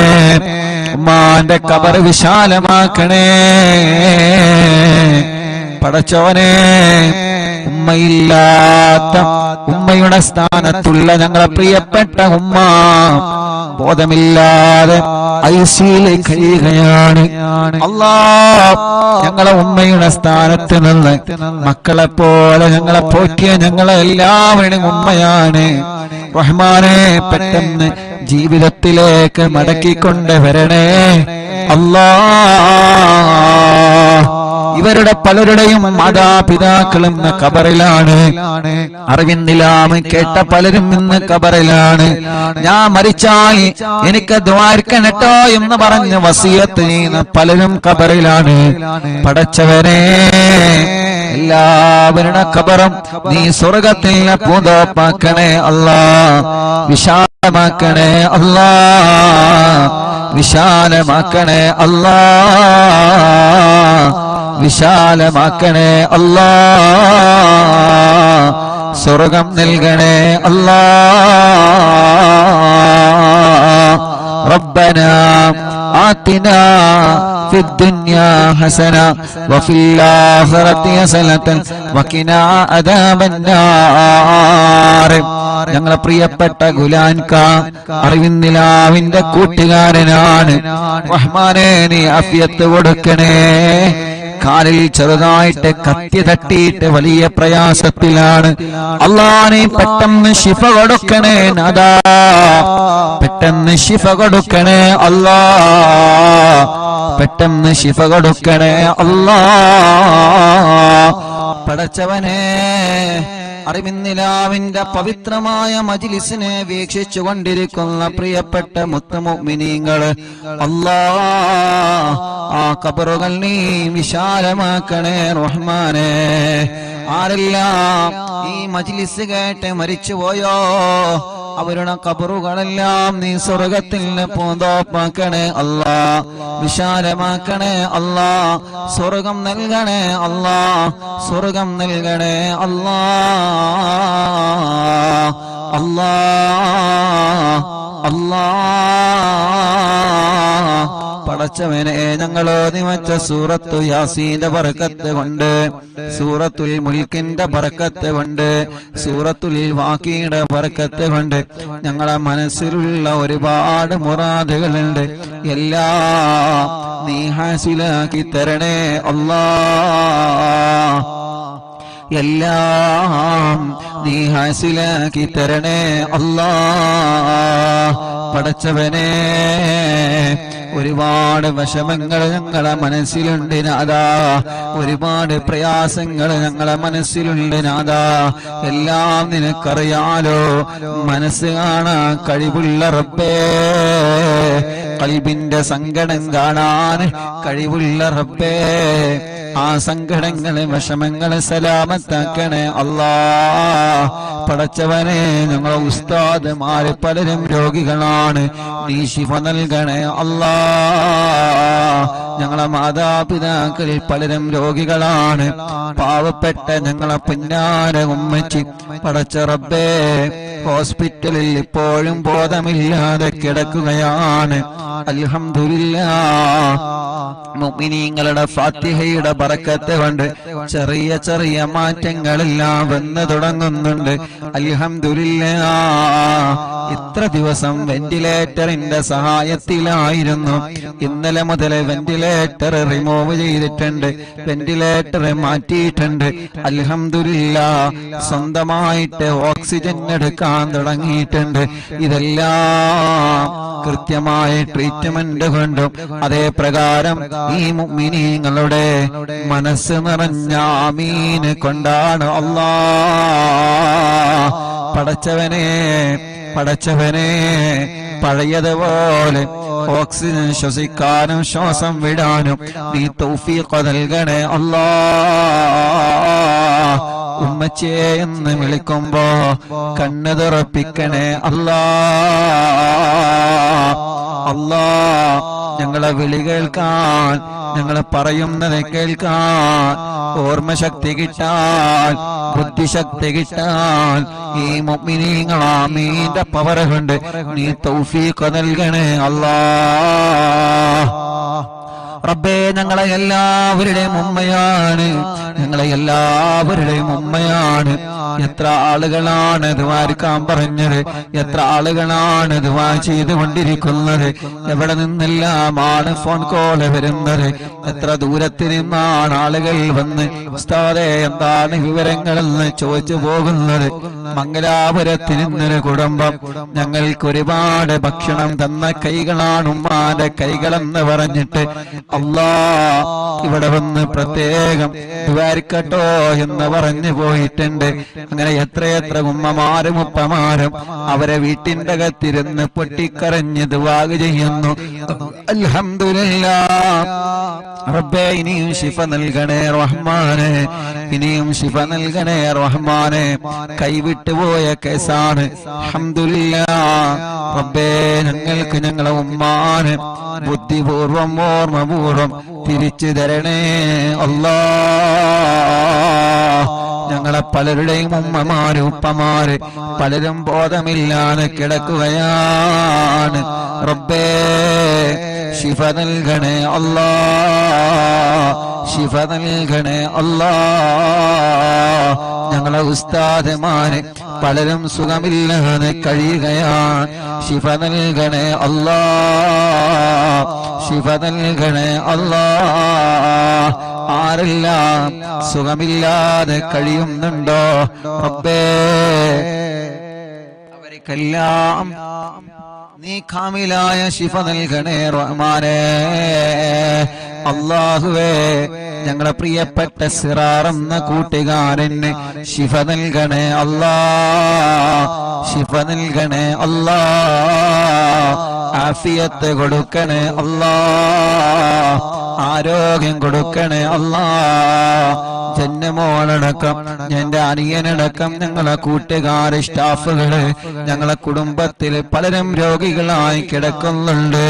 ഉമ്മാന്റെ ഖബർ വിശാലമാക്കണേ പടച്ചോനെ. ഉമ്മയില്ലാത്ത, ഉമ്മയുടെ സ്ഥാനത്തുള്ള ഞങ്ങളെ പ്രിയപ്പെട്ട ഉമ്മ ബോധമില്ലാതെ ഐസിയിൽ കഴിയുകയാണ് അല്ലാ. ഞങ്ങളെ ഉമ്മയുടെ സ്ഥാനത്ത് നിന്ന് മക്കളെ പോലെ ഞങ്ങളെ പോറ്റിയ ഞങ്ങളെ എല്ലാവരുടെയും ഉമ്മയാണ് റഹ്മാനെ. പെട്ടെന്ന് ജീവിതത്തിലേക്ക് മടക്കിക്കൊണ്ട് വരണേ അല്ലാ. ഇവരുടെ പലരുടെയും മാതാപിതാക്കളും ഇന്ന് ഖബറിലാണ്. അറിവിന്നിലാമ കേട്ട പലരും ഇന്ന് ഖബറിലാണ്. ഞാൻ മരിച്ചാൽ എനിക്ക് ദ്വാരക്കണട്ടോ എന്ന് പറഞ്ഞ് വസിയത്ത് ചെയ്യുന്ന പലരും ഖബറിലാണ്. പടച്ചവനെ, എല്ലാവരുടെ ഖബറും നീ സ്വർഗത്തിൽ പൂന്തോപ്പാക്കണേ അല്ലാ. വിശാലമാക്കണേ അല്ലാ, വിശാലമാക്കണേ അല്ലാ, വിശാലമാക്കണേ അല്ലാ. സ്വർഗം നൽകണേ അല്ലാ. റബ്ബനാ ആതിനാ ഫിദ്ദുനിയാ ഹസന വഫിൽ ആഖിറതി ഹസനതൻ വഖിനാ അദാബന്നാർ. ഞങ്ങളെ പ്രിയപ്പെട്ട ഗുലാൻക അറിവിന്നിലാവിന്റെ കൂട്ടുകാരനാണ്. റഹ്മാനേ, നീ ആഫിയത്ത് കൊടുക്കണേ, കാലിൽ ചെറുതായിട്ട് കത്തി തട്ടിയിട്ട് വലിയ പ്രയാസത്തിലാണ്. അല്ലാഹ് നീ പെട്ടെന്ന് ശിഫ കൊടുക്കണേ നാഥാ, പെട്ടെന്ന് ശിഫ കൊടുക്കണേ അല്ലാഹ്, പെട്ടെന്ന് ശിഫ കൊടുക്കണേ അല്ലാഹ്. പടച്ചവനെ, അറിവിന്നിലാവിന്റെ പവിത്രമായ മജ്ലിസിനെ വീക്ഷിച്ചു കൊണ്ടിരിക്കുന്ന പ്രിയപ്പെട്ട മുത്തുമുഅ്മിനീങ്ങൾ, അല്ലാഹ് ആ ഖബറുകൾ നീ വിശാലമാക്കണേ റഹ്മാനേ. ആരെല്ലാം ഈ മജ്ലിസ് കേട്ട് മരിച്ചുപോയോ അവരുടെ ഖബറുകളെല്ലാം നീ സ്വർഗത്തിൽ പൂന്തോപ്പാക്കണേ അല്ലാഹ്, വിശാലമാക്കണേ അല്ലാഹ്, സ്വർഗം നൽകണേ അല്ലാഹ്, സ്വർഗം നൽകണേ അല്ലാഹ്, അല്ലാഹ്, അല്ലാഹ്. പടച്ചവനെ, ഞങ്ങളോ നിമച്ച സൂറത്തു യാസീന്റെ ബറക്കത്ത് കൊണ്ട്, സൂറത്തുൽ മുൽക്കിന്റെ ബറക്കത്ത് കൊണ്ട്, സൂറത്തുൽ വാഖിയുടെ ബറക്കത്ത് കൊണ്ട് ഞങ്ങളെ മനസ്സിലുള്ള ഒരുപാട് മുറാദുകളുണ്ട്, എല്ലാം നീ ഹാസിലാക്കി തരണേ അല്ലാഹ്, എല്ലാം നീ ഹാസിലാക്കി തരണേ അല്ലാഹ്. പടച്ചവനെ, ഒരുപാട് വിഷമങ്ങൾ ഞങ്ങളെ മനസ്സിലുണ്ട് നാഥാ, ഒരുപാട് പ്രയാസങ്ങൾ ഞങ്ങളെ മനസ്സിലുണ്ട് നാഥാ, എല്ലാം നിനക്കറിയാലോ. മനസ്സ് കാണാൻ കഴിവുള്ള റബ്ബേ, ഖൽബിന്റെ സങ്കടം കാണാൻ കഴിവുള്ള റബ്ബേ, ആ സങ്കടങ്ങളെ വിഷമങ്ങളെ സലാമത്താക്കണേ അല്ലാഹ്. പടച്ചവനെ, ഞങ്ങളെ ഉസ്താദുമാര് പലരും രോഗികളാണ്, നീ ശിഫ നൽകണേ അല്ലാഹ്. ഞങ്ങളെ മാതാപിതാക്കൾ പലരും രോഗികളാണ്, പാവപ്പെട്ട ഞങ്ങളെ പിന്നാര ഉമ്മച്ചി പടച്ച റബ്ബേ ഹോസ്പിറ്റലിൽ ഇപ്പോഴും ബോധമില്ലാതെ കിടക്കുകയാണ്. അൽഹംദുലില്ലാഹ്, മുഅ്മിനീങ്ങളുടെ ഫാത്തിഹയുടെ ബറക്കത്ത് കൊണ്ട് ചെറിയ ചെറിയ മാറ്റങ്ങളെല്ലാം വന്നു തുടങ്ങുന്നുണ്ട്. അൽഹംദുലില്ലാഹ്. ഇത്ര ദിവസം വെന്റിലേറ്ററിന്റെ സഹായത്തിലായിരുന്നു, ഇന്നലെ മുതൽ വെന്റിലേറ്റർ റിമൂവ് ചെയ്തിട്ടുണ്ട്, വെന്റിലേറ്റർ മാറ്റിയിട്ടുണ്ട്. അൽഹംദുലില്ലാഹ്, സ്വന്തമായിട്ട് ഓക്സിജൻ എടുക്കാൻ തുടങ്ങിയിട്ടുണ്ട്. ഇതെല്ലാം കൃത്യമായ ട്രീറ്റ്മെന്റ് കൊണ്ടും അതേ പ്രകാരം ഈ മുഅ്മിനീങ്ങളുടെ മനസ്സ് നിറഞ്ഞ ആമീൻ കൊണ്ടാണ് അല്ലാഹ്. പടച്ചവനെ, പടച്ചവനെ, പഴയതുപോലെ ഓക്സിജൻ ശ്വസിക്കാനും ശ്വാസം വിടാനും നീ തൗഫീഖ് നൽകണേ അല്ലാഹ്. ഉമ്മച്ചേ എന്ന് വിളിക്കുമ്പോ കണ്ണ് തുറപ്പിക്കണേ അല്ലാഹ്, അല്ലാഹ്. ഞങ്ങളെ വിളി കേൾക്കാൻ, ഞങ്ങളെ പറയുന്നത് കേൾക്കാൻ ഓർമ്മശക്തി കിട്ടാൻ, ബുദ്ധിശക്തി കിട്ടാൻ ഈ മുഅ്മിനീങ്ങൾ ആമീന്റെ പവർ കൊണ്ട് നീ തൗഫീഖ് നൽകണേ അല്ലാഹ്. റബ്ബേ, ഞങ്ങളെ എല്ലാവരുടെയും ഉമ്മയാണ്, ഞങ്ങളെ എല്ലാവരുടെയും ഉമ്മയാണ്. എത്ര ആളുകളാണ് ദുആരിക്കാൻ പറഞ്ഞത്, എത്ര ആളുകളാണ് ദുആ ചെയ്തുകൊണ്ടിരിക്കുന്നത്, എവിടെ നിന്നെല്ലാമാണ് ഫോൺ കോൾ വരുന്നത്, എത്ര ദൂരത്തിൽ നിന്നാണ് ആളുകൾ വന്ന് ഉസ്താദേ എന്താണ് വിവരങ്ങളെന്ന് ചോദിച്ചു പോകുന്നത്. മംഗലാപുരത്തിൽ നിന്നൊരു കുടുംബം ഞങ്ങൾക്ക് ഒരുപാട് ഭക്ഷണം തന്ന കൈകളാണ് ഉമ്മാന്റെ കൈകളെന്ന് പറഞ്ഞിട്ട് അല്ലാഹ് ഇവിടെ വന്ന് പ്രത്യേകം ദുആരിക്കട്ടോ എന്ന് പറഞ്ഞു പോയിട്ടുണ്ട്. അങ്ങനെ എത്രയെത്ര ഉമ്മമാരും ഉപ്പമാരും അവരെ വീട്ടിന്റെ അകത്തിരുന്ന് പൊട്ടിക്കരഞ്ഞ് ദുആ ചെയ്യുന്നു. അൽഹംദുലില്ലാഹ്. റബ്ബേ, ഇനിയും ശിഫ നൽകണേ റഹ്മാനെ, ഇനിയും ശിഫ നൽകണേ റഹ്മാനെ. കൈവിട്ടുപോയ കേസാണ്. അൽഹംദുലില്ലാഹ്. റബ്ബേ, ഞങ്ങൾക്ക് ഞങ്ങളെ ഉമ്മാനെ ബുദ്ധിപൂർവം ഓർമ്മപൂർവം തിരിച്ചു തരണേ അല്ലാഹ്. ഞങ്ങളെ പലരുടെയും ഉമ്മമാര് ഉപ്പമാര് പലരും ബോധമില്ലാതെ കിടക്കുകയാണ്. റബ്ബേ, ശിഫ നൽകണേ അല്ലാഹ്, ശിഫ നൽകണേ അല്ലാഹ്. ഞങ്ങളെ ഉസ്താദുമാര് പലരും സുഖമില്ലാതെ കഴിയുകയാണ്. ശിഫ നൽകണേ അല്ലാഹ്, ശിഫ നൽകണേ അല്ലാഹ്. ആരെല്ലാം സുഖമില്ലാതെ കഴിയുന്നുണ്ടോ റബ്ബേ, അവർക്കെല്ലാം നീ കാമിലായ ശിഫ നൽകണേ റഹ്മാനേ. അല്ലാഹുവേ, ഞങ്ങളെ പ്രിയപ്പെട്ട സിറാർ എന്ന കൂട്ടുകാരന് ശിഫ നൽകണേ അല്ലാ, ശിഫ നൽകണേ അല്ലാ, ആഫിയത്ത് കൊടുക്കണേ അല്ലാ, ആരോഗ്യം കൊടുക്കണേ അല്ലാ. ജന്മോളടക്കം എന്റെ അനിയനടക്കം ഞങ്ങളെ കൂട്ടുകാര് സ്റ്റാഫുകള് ഞങ്ങളെ കുടുംബത്തിൽ പലരും രോഗികളായി കിടക്കുന്നുണ്ട്,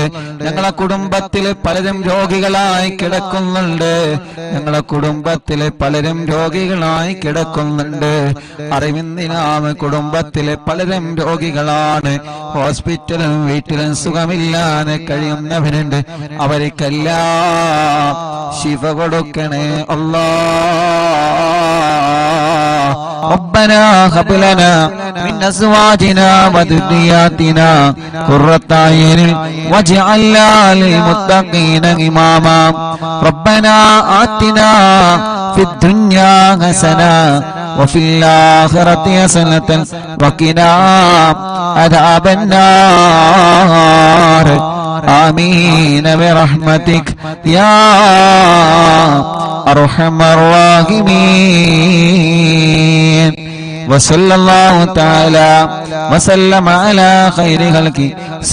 ഞങ്ങളെ കുടുംബത്തിൽ പലരും രോഗികളായി കിടക്കുന്നുണ്ട്, ഞങ്ങളെ കുടുംബത്തിലെ പലരും രോഗികളായി കിടക്കുന്നുണ്ട്. അറിവിന്ദിനാമ കുടുംബത്തിലെ പലരും രോഗികളാണ്, ഹോസ്പിറ്റലും വീട്ടിലും സുഖമില്ലാതെ കഴിയുന്നവരുണ്ട്. അവർക്കെല്ലാം ശിഫ കൊടുക്കണേ അല്ലാ. ربنا هب لنا من أزواجنا وذرياتنا قرة أعين واجعلنا للمتقين إماما. ربنا آتنا في الدنيا حسنة وفي الآخرة حسنة وقنا عذاب النار. آمين برحمتك يا أرحم الراحمين. وصلى الله تعالى وسلم على خير خلق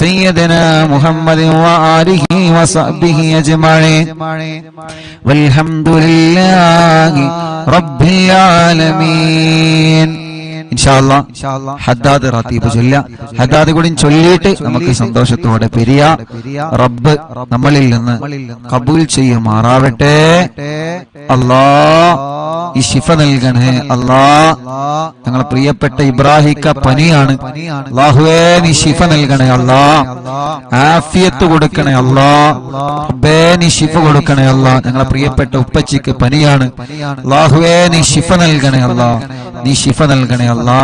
سيدنا محمد وآله وصحبه أجمعين والحمد لله رب العالمين. ഇൻഷാല്ലാ ഹദ്ദാദ് റാത്തീബ് ചൊല്ലുക. ഹദ്ദാദ് കൂടി ചൊല്ലിയിട്ട് നമുക്ക് സന്തോഷത്തോടെ പിരിയ. റബ്ബ് നമ്മളിൽ നിന്ന് കബൂൽ ചെയ്യുമാറാവട്ടെ. അല്ലാ ഈ ശിഫ നൽകണേ അല്ലാ. ഞങ്ങളെ പ്രിയപ്പെട്ട ഇബ്രാഹിക്ക പനിയാണ്, അല്ലാഹുവേ നീ ശിഫ നൽകണേ അല്ലാ, ആഫിയത്ത് കൊടുക്കണേ അല്ലാ, റബ്ബേ നീ ശിഫ കൊടുക്കണേ അല്ലാ. ഞങ്ങളെ പ്രിയപ്പെട്ട ഉപ്പച്ചിക്ക് പനിയാണ്, അല്ലാഹുവേ നീ ശിഫ നൽകണേ അല്ലാ, നീ ശിഫ നൽകണേ അല്ലാ.